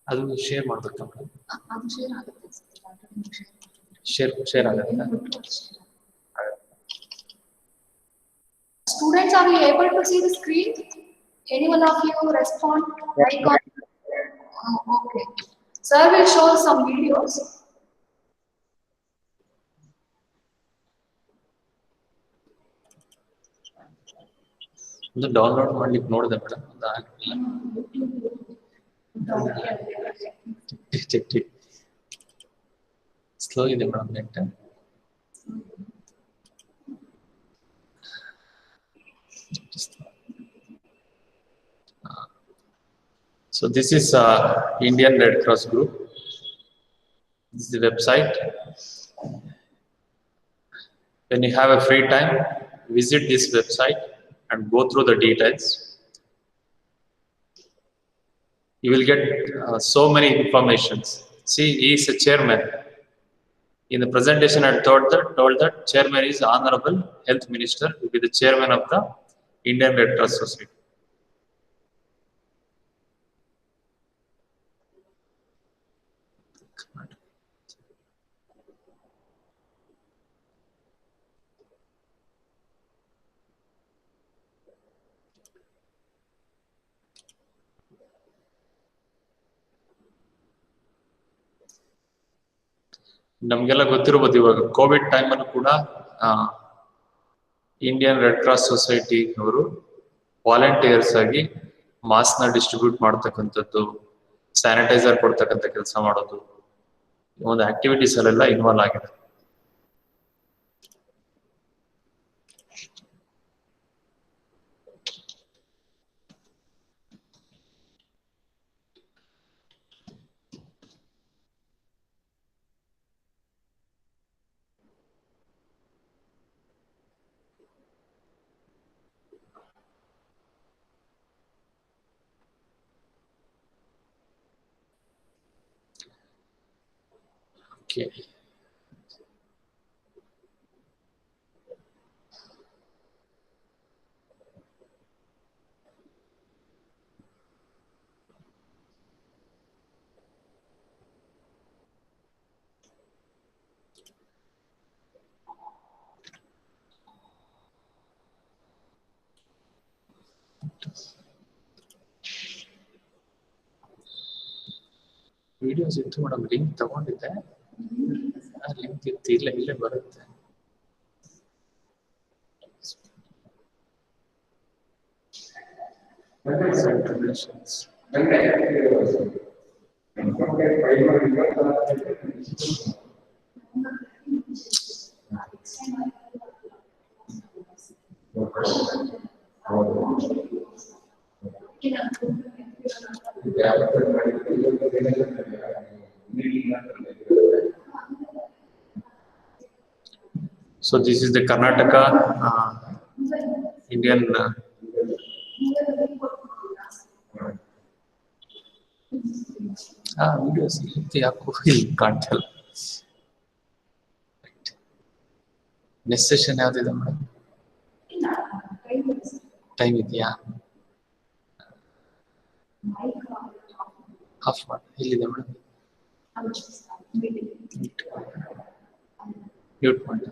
Speaker 1: ಅದು share ಮಾಡಬೇಕಾ madam? ಅದು share ಆಗುತ್ತೆ, share ಆಗುತ್ತೆ.
Speaker 2: Students, are you able to see the screen? Any one of you respond? Okay. Sir will show some videos.
Speaker 1: ಇದು download ಮಾಡ್ಲಿಕ್ಕೆ ನೋಡಿದೆ madam, ಅದು ಆಗಲಿಲ್ಲ. ಸ್ಲೋ ಇದೆ madam net. So this is Indian Red Cross Group. This is the website. When you have a free time, visit this website and go through the details. You will get so many informations. See, he is a chairman. In the presentation, I told that chairman is Honorable Health Minister, who will be the chairman of the Indian Red Cross Society. ನಮಗೆಲ್ಲ ಗೊತ್ತಿರಬಹುದು, ಇವಾಗ Covid time ಅನ್ನು ಕೂಡ Indian red cross society ಅವರು volunteers ಆಗಿ mask ನ distribute ಮಾಡ್ತಕ್ಕಂಥದ್ದು, sanitiser ಕೊಡ್ತಕ್ಕಂಥ ಕೆಲಸ ಮಾಡೋದು, ಒಂದು ಆಕ್ಟಿವಿಟೀಸ್ ಅಲ್ಲೆಲ್ಲ ಇನ್ವಾಲ್ವ್ ಆಗಿದೆ. Okay. ವಿಡಿಯೋಸ್ ಇತ್ತು ಮೇಡಮ್, ಲಿಂಕ್ ತಗೊಂಡಿದ್ದೆ, ಲಿಂಕ್ ಇತ್ತು, ಇಲ್ಲೇ ಬರುತ್ತೆ. So this is the Karnataka Indian videos ಯಾಕೋ ಇಲ್ಲಿ ಕಾಣ್ತಲ್ಲ. ನೆಕ್ಸ್ಟ್ ಸೆಷನ್ ಯಾವ್ದಿದೆ ಮೇಡಮ್? ಟೈಮ್ ಇದೆಯಾ? ಆಫ್ ಮಾಡಿ. ಎಲ್ಲಿದೆ ಮೇಡಮ್? ಮ್ಯೂಟ್ ಮಾಡಿ.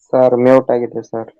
Speaker 3: ಸರ್ ಮ್ಯೂಟ್ ಆಗಿದೆ sir.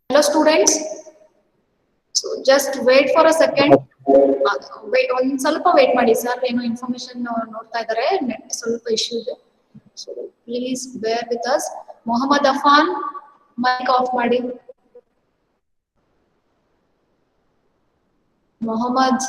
Speaker 2: Hello students. So just wait for a second. Wait, ಒಂದು ಸ್ವಲ್ಪ ವೇಟ್ ಮಾಡಿ ಸರ್, ಏನೋ ಇನ್ಫಾರ್ಮೇಶನ್ ನೋಡ್ತಾ ಇದ್ದಾರೆ, ನೆಟ್ ಸ್ವಲ್ಪ ಇಶ್ಯೂ ಇದೆ. So please bear with us. Mohammed Afan mike off ಮಾಡಿ. Mohammed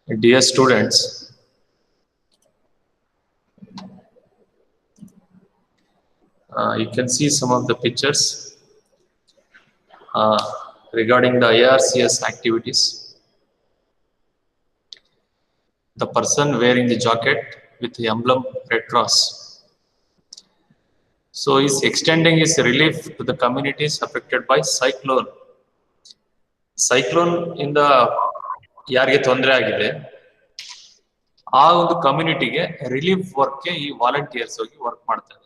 Speaker 1: Dear students, you can see some of the pictures regarding the ARCS activities. The person wearing the jacket with the emblem Red Cross. So he's extending his relief to the communities affected by cyclone. Cyclone ಇಂದ ಯಾರಿಗೆ ತೊಂದರೆ ಆಗಿದೆ ಆ ಒಂದು ಕಮ್ಯುನಿಟಿಗೆ relief ವರ್ಕ್ಗೆ ಈ volunteers ಹೋಗಿ work ಮಾಡ್ತಾರೆ.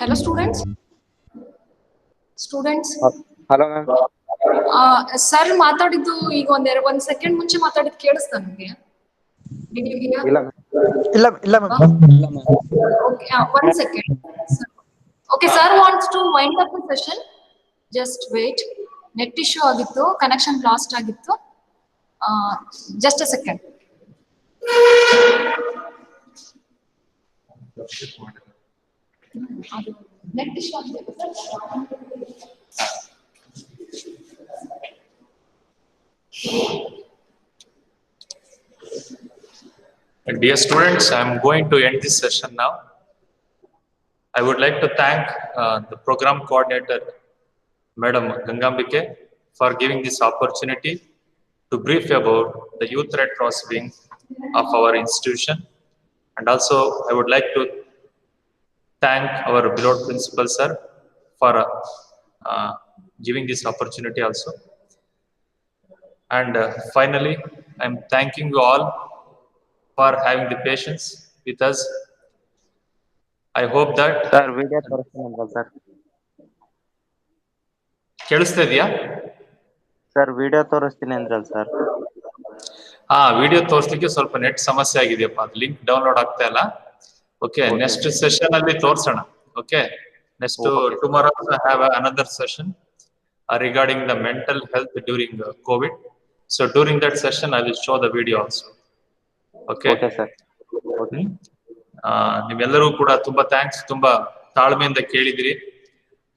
Speaker 2: Hello students. Students.
Speaker 3: Hello ma'am.
Speaker 2: Sir ಮಾತಾಡಿದ್ದು ಈಗ ಒಂದ್ ಸೆಕೆಂಡ್ ಮುಂಚೆ ಮಾತಾಡಿದ್ದು ಕೇಳಿಸ್ತಾ ನಿಮ್ಗೆ?
Speaker 3: ಇಲ್ಲ ma'am.
Speaker 2: Okay, 1 second. Okay, sir wants to wind up the session. Just wait. Net issue ಆಗಿತ್ತು, connection lost ಆಗಿತ್ತು. Just a second. Net issue ಆಗಿತ್ತು sir.
Speaker 1: Dear students, I am going to end this session now. I would like to thank the program coordinator, Madam Gangambike, for giving this opportunity to brief about the Youth Red Cross wing of our institution. And also, I would like to thank our beloved principal sir for giving this opportunity also. And finally, I am thanking you all for having the patience with us. I hope that
Speaker 3: sir video ತೋರಿಸ್ತೀನಿ sir.
Speaker 1: ಕೇಳಿಸ್ತಾ ಇದೆಯಾ?
Speaker 3: Sir video ತೋರಿಸ್ತೀನಿ ಅಂದ್ರಲ್ಲ sir.
Speaker 1: Video ತೋರಿಸ್ಲಿಕ್ಕೆ ಸ್ವಲ್ಪ net ಸಮಸ್ಯೆ ಆಗಿದೆಯಪ್ಪ, link download ಆಗ್ತಾ ಇಲ್ಲ. Okay, next session ಅಲ್ಲಿ ತೋರ್ಸೋಣ. Okay, next tomorrow have another session regarding the mental health during COVID. So during that session I will show the video also. Okay
Speaker 3: sir.
Speaker 1: Okay. ನಿಮ್ಮೆಲ್ಲರೂ ಕೂಡ ತುಂಬಾ thanks, ತುಂಬಾ ತಾಳ್ಮೆಯಿಂದ ಕೇಳಿದಿರಿ.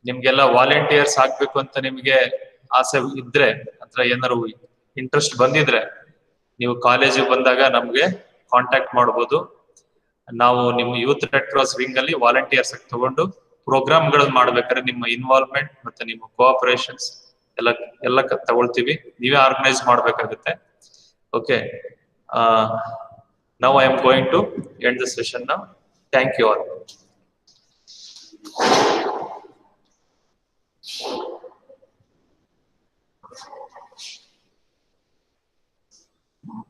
Speaker 1: ನಿಮ್ಗೆಲ್ಲ ವಾಲಂಟಿಯರ್ಸ್ ಆಗ್ಬೇಕು ಅಂತ ನಿಮ್ಗೆ ಆಸೆ ಇದ್ರೆ ಅಥವಾ ಏನಾದ್ರು ಇಂಟ್ರೆಸ್ಟ್ ಬಂದಿದ್ರೆ ನೀವು ಕಾಲೇಜಿಗೆ ಬಂದಾಗ ನಮ್ಗೆ ಕಾಂಟ್ಯಾಕ್ಟ್ ಮಾಡಬಹುದು. ನಾವು ನಿಮ್ಮ ಯೂತ್ ರೆಡ್ ಕ್ರಾಸ್ ವಿಂಗ್ ಅಲ್ಲಿ ವಾಲಂಟಿಯರ್ಸ್ ಆಗಿ ತಗೊಂಡು ಪ್ರೋಗ್ರಾಮ್ ಗಳನ್ನ ಮಾಡ್ಬೇಕಾದ್ರೆ ನಿಮ್ಮ ಇನ್ವಾಲ್ವ್ಮೆಂಟ್ ಮತ್ತೆ ನಿಮ್ಮ ಕೋಆಪರೇಷನ್ಸ್ ಎಲ್ಲ ತಗೊಳ್ತೀವಿ. ನೀವೇ ಆರ್ಗನೈಸ್ ಮಾಡ್ಬೇಕಾಗುತ್ತೆ. Okay, now I am going to end the session now. Thank you all.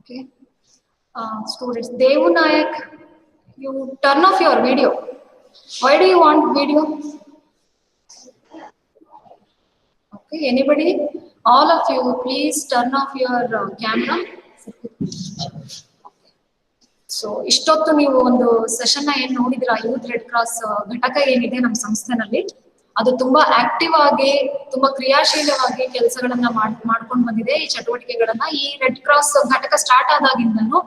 Speaker 2: Okay, students, Devu Nayak, you turn off your video. Why do you want video? Okay, anybody? All of you, please turn off your camera. So ಇಷ್ಟೊತ್ತು ನೀವು ಒಂದು session ಏನ್ ನೋಡಿದ್ರ, youth red cross ಘಟಕ ಏನಿದೆ ನಮ್ಮ ಸಂಸ್ಥೆನಲ್ಲಿ, ಅದು ತುಂಬಾ ಆಕ್ಟಿವ್ ಆಗಿ ತುಂಬಾ ಕ್ರಿಯಾಶೀಲವಾಗಿ ಕೆಲಸಗಳನ್ನ ಮಾಡ್ಕೊಂಡು ಬಂದಿದೆ. ಈ ಚಟುವಟಿಕೆಗಳನ್ನ ಈ ರೆಡ್ ಕ್ರಾಸ್ ಘಟಕ ಸ್ಟಾರ್ಟ್ ಆದಾಗಿಂದನು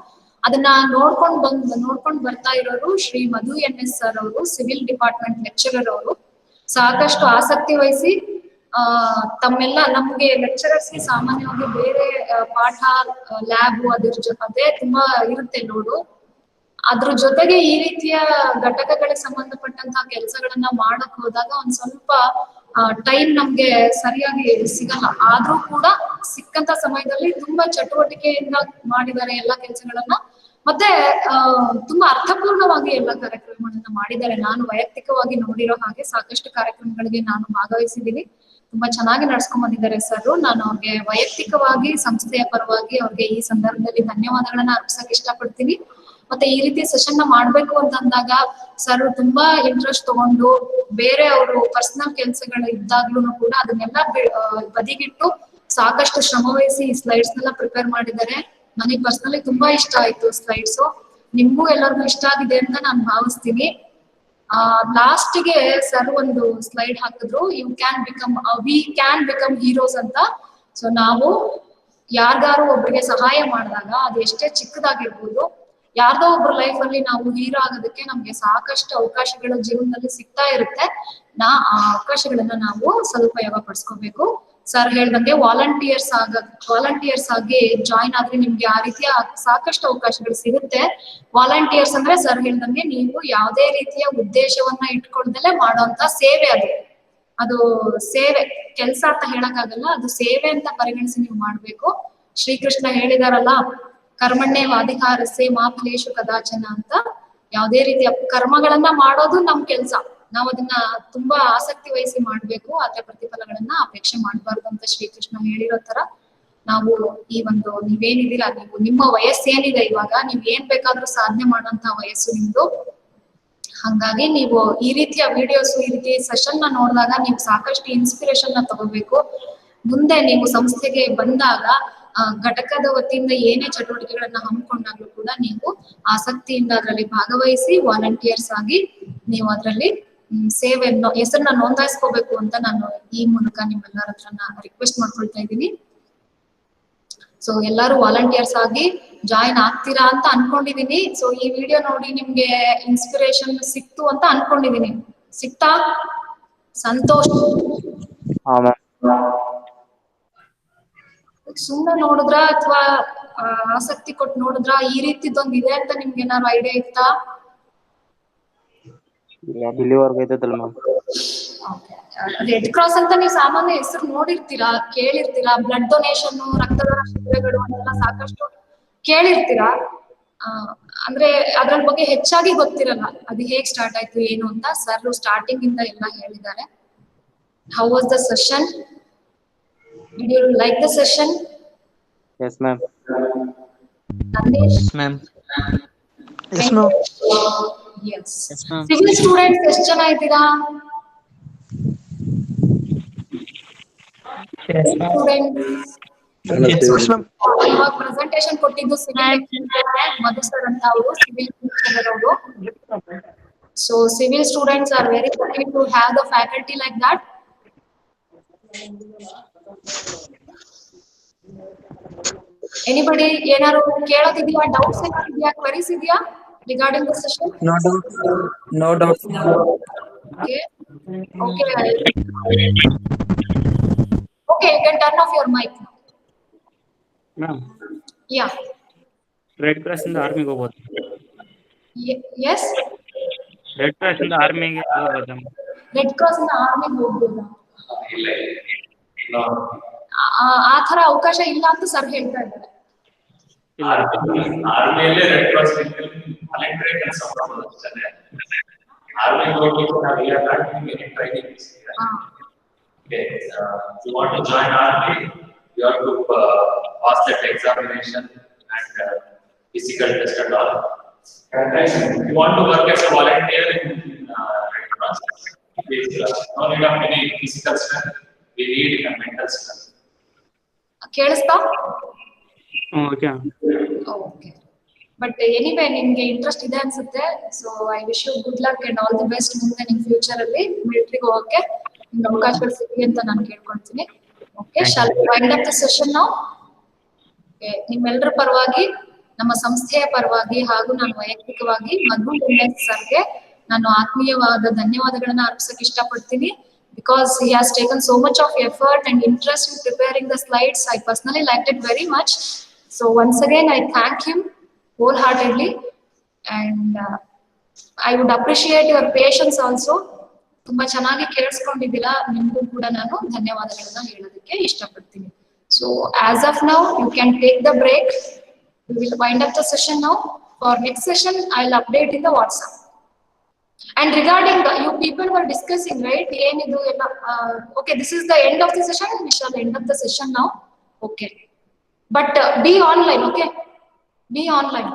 Speaker 2: ಅದನ್ನ ನೋಡ್ಕೊಂಡು ಬರ್ತಾ ಇರೋರು ಶ್ರೀ ಮಧು NS ಸರ್ ಅವರು, ಸಿವಿಲ್ ಡಿಪಾರ್ಟ್ಮೆಂಟ್ ಲೆಕ್ಚರರ್ ಅವರು. ಸಾಕಷ್ಟು ಆಸಕ್ತಿ ವಹಿಸಿ ತಮ್ಮೆಲ್ಲ ನಮ್ಗೆ ಲೆಕ್ಚರರ್ಸ್ಗೆ ಸಾಮಾನ್ಯವಾಗಿ ಬೇರೆ ಪಾಠ ಲ್ಯಾಬ್ ಅದೇ ತುಂಬಾ ಇರುತ್ತೆ ನೋಡು. ಅದ್ರ ಜೊತೆಗೆ ಈ ರೀತಿಯ ಘಟಕಗಳಿಗೆ ಸಂಬಂಧಪಟ್ಟಂತಹ ಕೆಲಸಗಳನ್ನ ಮಾಡಕ್ ಹೋದಾಗ ಒಂದ್ ಸ್ವಲ್ಪ ಟೈಮ್ ನಮ್ಗೆ ಸರಿಯಾಗಿ ಸಿಗಲ್ಲ. ಆದ್ರೂ ಕೂಡ ಸಿಕ್ಕಂತ ಸಮಯದಲ್ಲಿ ತುಂಬಾ ಚಟುವಟಿಕೆಯಿಂದ ಮಾಡಿದ್ದಾರೆ ಎಲ್ಲಾ ಕೆಲಸಗಳನ್ನ. ಮತ್ತೆ ತುಂಬಾ ಅರ್ಥಪೂರ್ಣವಾಗಿ ಎಲ್ಲ ಕಾರ್ಯಕ್ರಮಗಳನ್ನ ಮಾಡಿದ್ದಾರೆ. ನಾನು ವೈಯಕ್ತಿಕವಾಗಿ ನೋಡಿರೋ ಹಾಗೆ ಸಾಕಷ್ಟು ಕಾರ್ಯಕ್ರಮಗಳಿಗೆ ನಾನು ಭಾಗವಹಿಸಿದ್ದೀನಿ. ತುಂಬಾ ಚೆನ್ನಾಗಿ ನಡ್ಸ್ಕೊಂಡ್ ಬಂದಿದ್ದಾರೆ ಸರ್. ನಾನು ಅವ್ರಿಗೆ ವೈಯಕ್ತಿಕವಾಗಿ ಸಂಸ್ಥೆಯ ಪರವಾಗಿ ಅವ್ರಿಗೆ ಈ ಸಂದರ್ಭದಲ್ಲಿ ಧನ್ಯವಾದಗಳನ್ನ ಅರ್ಪಿಸಕ್ ಇಷ್ಟಪಡ್ತೀನಿ. ಮತ್ತೆ ಈ ರೀತಿ ಸೆಷನ್ ನ ಮಾಡ್ಬೇಕು ಅಂತಂದಾಗ ಸರ್ ತುಂಬಾ ಇಂಟ್ರೆಸ್ಟ್ ತಗೊಂಡು ಬೇರೆ ಅವರು ಪರ್ಸನಲ್ ಕೆಲಸಗಳು ಇದ್ದಾಗ್ಲೂ ಕೂಡ ಅದನ್ನೆಲ್ಲ ಬದಿಗಿಟ್ಟು ಸಾಕಷ್ಟು ಶ್ರಮ ವಹಿಸಿ ಈ ಸ್ಲೈಡ್ಸ್ ನೆಲ್ಲ ಪ್ರಿಪೇರ್ ಮಾಡಿದ್ದಾರೆ. ನನಗೆ ಪರ್ಸನಲಿ ತುಂಬಾ ಇಷ್ಟ ಆಯ್ತು ಸ್ಲೈಡ್ಸ್. ನಿಮ್ಗೂ ಎಲ್ಲರಿಗೂ ಇಷ್ಟ ಆಗಿದೆ ಅಂತ ನಾನು ಭಾವಿಸ್ತೀನಿ. ಲಾಸ್ಟ್ ಗೆ ಸರ್ ಒಂದು ಸ್ಲೈಡ್ ಹಾಕಿದ್ರು, ವಿ ಕ್ಯಾನ್ ಬಿಕಮ್ ಹೀರೋಸ್ ಅಂತ. ಸೊ ನಾವು ಯಾರಿಗಾರು ಒಬ್ರಿಗೆ ಸಹಾಯ ಮಾಡಿದಾಗ ಅದು ಎಷ್ಟೇ ಚಿಕ್ಕದಾಗಿರ್ಬೋದು, ಯಾರ್ದೋ ಒಬ್ರ ಲೈಫ್ ಅಲ್ಲಿ ನಾವು ಹೀರೋ ಆಗೋದಕ್ಕೆ ನಮ್ಗೆ ಸಾಕಷ್ಟು ಅವಕಾಶಗಳು ಜೀವನದಲ್ಲಿ ಸಿಗ್ತಾ ಇರುತ್ತೆ. ಆ ಅವಕಾಶಗಳನ್ನ ನಾವು ಸದುಪಯೋಗ ಪಡಿಸ್ಕೋಬೇಕು. ಸರ್ ಹೇಳ್ದಂಗೆ ವಾಲಂಟಿಯರ್ಸ್ ಆಗಿ ಜಾಯಿನ್ ಆದ್ರೆ ನಿಮ್ಗೆ ಆ ರೀತಿಯ ಸಾಕಷ್ಟು ಅವಕಾಶಗಳು ಸಿಗುತ್ತೆ. ವಾಲಂಟಿಯರ್ಸ್ ಅಂದ್ರೆ ಸರ್ ಹೇಳ್ದಂಗೆ ನೀವು ಯಾವುದೇ ರೀತಿಯ ಉದ್ದೇಶವನ್ನ ಇಟ್ಕೊಳ್ದಲೆ ಮಾಡೋಂತ ಸೇವೆ. ಅದು ಸೇವೆ, ಕೆಲ್ಸ ಅಂತ ಹೇಳಕ್ಕಾಗಲ್ಲ, ಅದು ಸೇವೆ ಅಂತ ಪರಿಗಣಿಸಿ ನೀವು ಮಾಡ್ಬೇಕು. ಶ್ರೀಕೃಷ್ಣ ಹೇಳಿದಾರಲ್ಲ, ಕರ್ಮಣ್ಯೇವಾಧಿಕಾರಸ್ಸೆ ಮಾ ಫಲೇಷು ಕದಾಚನ ಅಂತ. ಯಾವುದೇ ರೀತಿಯ ಕರ್ಮಗಳನ್ನ ಮಾಡೋದು ನಮ್ ಕೆಲ್ಸ. ನಾವ್ ಅದನ್ನ ತುಂಬಾ ಆಸಕ್ತಿ ವಹಿಸಿ ಮಾಡ್ಬೇಕು. ಆದ್ರೆ ಪ್ರತಿಫಲಗಳನ್ನ ಅಪೇಕ್ಷೆ ಮಾಡಬಾರ್ದು ಅಂತ ಶ್ರೀಕೃಷ್ಣ ಹೇಳಿರೋ ತರ ನಾವು ಈ ಒಂದು ನೀವೇನಿದ್ದೀರಾ, ನೀವು ನಿಮ್ಮ ವಯಸ್ಸೇನಿದೆ ಇವಾಗ, ನೀವ್ ಏನ್ ಬೇಕಾದ್ರೂ ಸಾಧನೆ ಮಾಡೋಂತ ವಯಸ್ಸು ನಿಮ್ದು. ಹಂಗಾಗಿ ನೀವು ಈ ರೀತಿಯ ವಿಡಿಯೋಸ್, ಈ ರೀತಿ ಸೆಷನ್ ನ ನೋಡಿದಾಗ ನೀವು ಸಾಕಷ್ಟು ಇನ್ಸ್ಪಿರೇಷನ್ ನ ತಗೋಬೇಕು. ಮುಂದೆ ನೀವು ಸಂಸ್ಥೆಗೆ ಬಂದಾಗ ಘಟಕದ ವತಿಯಿಂದ ಏನೇ ಚಟುವಟಿಕೆಗಳನ್ನ ಹಮ್ಮಿಕೊಂಡಾಗ್ಲೂ ಕೂಡ ನೀವು ಆಸಕ್ತಿಯಿಂದ ಅದರಲ್ಲಿ ಭಾಗವಹಿಸಿ ವಾಲಂಟಿಯರ್ಸ್ ಆಗಿ ನೀವು ಅದರಲ್ಲಿ ಸೇವೆಯನ್ನು ಹೆಸರನ್ನ ನೋಂದಾಯಿಸ್ಕೋಬೇಕು ಅಂತ ನಾನು ಈ ಮೂಲಕ ನಿಮ್ಮೆಲ್ಲರ ಹತ್ರನ ರಿಕ್ವೆಸ್ಟ್ ಮಾಡ್ಕೊಳ್ತಾ ಇದ್ದೀನಿ. ಸೊ ಎಲ್ಲರೂ ವಾಲಂಟಿಯರ್ಸ್ ಆಗಿ ಜಾಯಿನ್ ಆಗ್ತೀರಾ ಅಂತ ಅನ್ಕೊಂಡಿದೀನಿ. ಸೊ ಈ ವಿಡಿಯೋ ನೋಡಿ ನಿಮ್ಗೆ ಇನ್ಸ್ಪಿರೇಷನ್ ಸಿಕ್ತು ಅಂತ ಅನ್ಕೊಂಡಿದೀನಿ. ಸಿಕ್ತಾ? ಸಂತೋಷ್. ಸುಮ್ಮನೆ ನೋಡಿದ್ರ ಅಥವಾ ಆಸಕ್ತಿ ಕೊಟ್ಟು ನೋಡಿದ್ರ ಈ ರೀತಿದೊಂದು ಇದೆ ಅಂತ ನಿಮ್ಗೆ ಏನಾದ್ರು ಐಡಿಯಾ ಇತ್ತಾ? ರೆಡ್ ಕ್ರಾಸ್ ಅಂತ ನೀವು ಸಾಮಾನ್ಯ ಹೆಸರು ನೋಡಿರ್ತೀರಾ, ಕೇಳಿರ್ತೀರಾ. ಬ್ಲಡ್ ಡೊನೇಷನ್, ರಕ್ತದಾನ ಶಿಬಿರಗಳು ಅಂತೆಲ್ಲ ಸಾಕಷ್ಟು ಕೇಳಿರ್ತೀರಾ. ಅಂದ್ರೆ ಅದ್ರ ಬಗ್ಗೆ ಹೆಚ್ಚಾಗಿ ಗೊತ್ತಿರಲ್ಲ, ಅದು ಹೇಗ್ ಸ್ಟಾರ್ಟ್ ಆಯ್ತು ಏನು ಅಂತ. ಸರ್ ಸ್ಟಾರ್ಟಿಂಗ್ ಇಂದ ಎಲ್ಲ ಹೇಳಿದ್ದಾರೆ. How was the session? Did you like the session?
Speaker 3: Yes, ma'am.
Speaker 2: Nandesh?
Speaker 3: Yes, ma'am.
Speaker 2: Yes, ma'am. Yes. Yes, ma'am. Civil students ಎಷ್ಟು ಜನ ಇದ್ದೀರಾ? Yes, ma'am. Yes, ma'am. ಇವಾಗ ಪ್ರೆಸೆಂಟೇಷನ್ ಕೊಟ್ಟಿದ್ದು ಸಿವಿಲ್ ಮಧು ಸರ್ ಅಂತ ಅವರು, ಸಿವಿಲ್ ಇಂಜಿನಿಯರ್ ಅವರು. So civil students are very lucky to have the faculty like that. Anybody ಏನಾರು ಕೇಳೋದಿದ್ಯಾ? Doubts ಇದೆಯಾ? ಕ್ವೆರೀಸ್ ಇದೆಯಾ regarding the session?
Speaker 4: No doubts.
Speaker 2: Okay. Okay, you can turn off your mic.
Speaker 4: Ma'am.
Speaker 2: Yeah.
Speaker 4: Red Cross in the army ಹೋಗ್ಬೋದು.
Speaker 2: Yes.
Speaker 4: Red Cross in the army ಹೋಗ್ಬೋದು.
Speaker 2: Red Cross in the army ಹೋಗ್ಬೋದಾ? ಆ ತರ ಅವಕಾಶ ಇಲ್ಲ ಅಂತ sir ಹೇಳ್ತಾ ಇದ್ದಾರೆ.
Speaker 1: ಆರ್ಮಿಯಲ್ಲಿ red cross voluntary ಕೆಲಸ ಮಾಡೋದು ಅಷ್ಟೇ. ಆರ್ಮಿ ಹೋಗ್ಲಿಕ್ಕೆ ನಾವು ಇಲ್ಲ training. Okay, you want to join army, you have to pass that examination and physical test and all. And then you want to work as a volunteer in Red Cross. No need of any physical strength, we need a mental strength.
Speaker 2: ಕೇಳಿಸ್ತಾ?
Speaker 4: Okay.
Speaker 2: Okay. But anyway ನಿಮ್ಗೆ interest ಇದೆ ಅನ್ಸುತ್ತೆ. So I wish you good luck and all the best. ಮುಂದೆ ನಿಮ್ future ಅಲ್ಲಿ ಮಿಲಿಟರಿಗೆ ಹೋಗಕ್ಕೆ ನಿಮ್ಗೆ ಅವಕಾಶಗಳು ಸಿಗಲಿ ಅಂತ ನಾನು ಕೇಳ್ಕೊಳ್ತೀನಿ. Okay, shall we wind up the session now? ನಿಮ್ಮೆಲ್ಲರ ಪರವಾಗಿ, ನಮ್ಮ ಸಂಸ್ಥೆಯ ಪರವಾಗಿ ಹಾಗೂ ನಾನು ವೈಯಕ್ತಿಕವಾಗಿ ಮಧು ಸರ್ಗೆ ನಾನು ಆತ್ಮೀಯವಾದ ಧನ್ಯವಾದಗಳನ್ನ ಅರ್ಪಿಸಕ್ಕೆ ಇಷ್ಟಪಡ್ತೀನಿ. Because he has taken so much of effort and interest in preparing the slides. I personally liked it very much. So once again, I thank him wholeheartedly, and I would appreciate your patience also. ತುಂಬಾ ಚೆನ್ನಾಗಿ ಕೇಳಿಸ್ಕೊಂಡಿದ್ದೀರಾ. ನಿಮಗೂ ಕೂಡ ನಾನು ಧನ್ಯವಾದಗಳನ್ನ ಹೇಳೋದಕ್ಕೆ ಇಷ್ಟಪಡ್ತೀನಿ. So as of now, you can take the break. We will wind up the session now. For next session, I'll update in the WhatsApp. And regarding you people were discussing, right? Okay, this is the end of the session. We shall end up the session now. Okay, but be online. Okay, be online.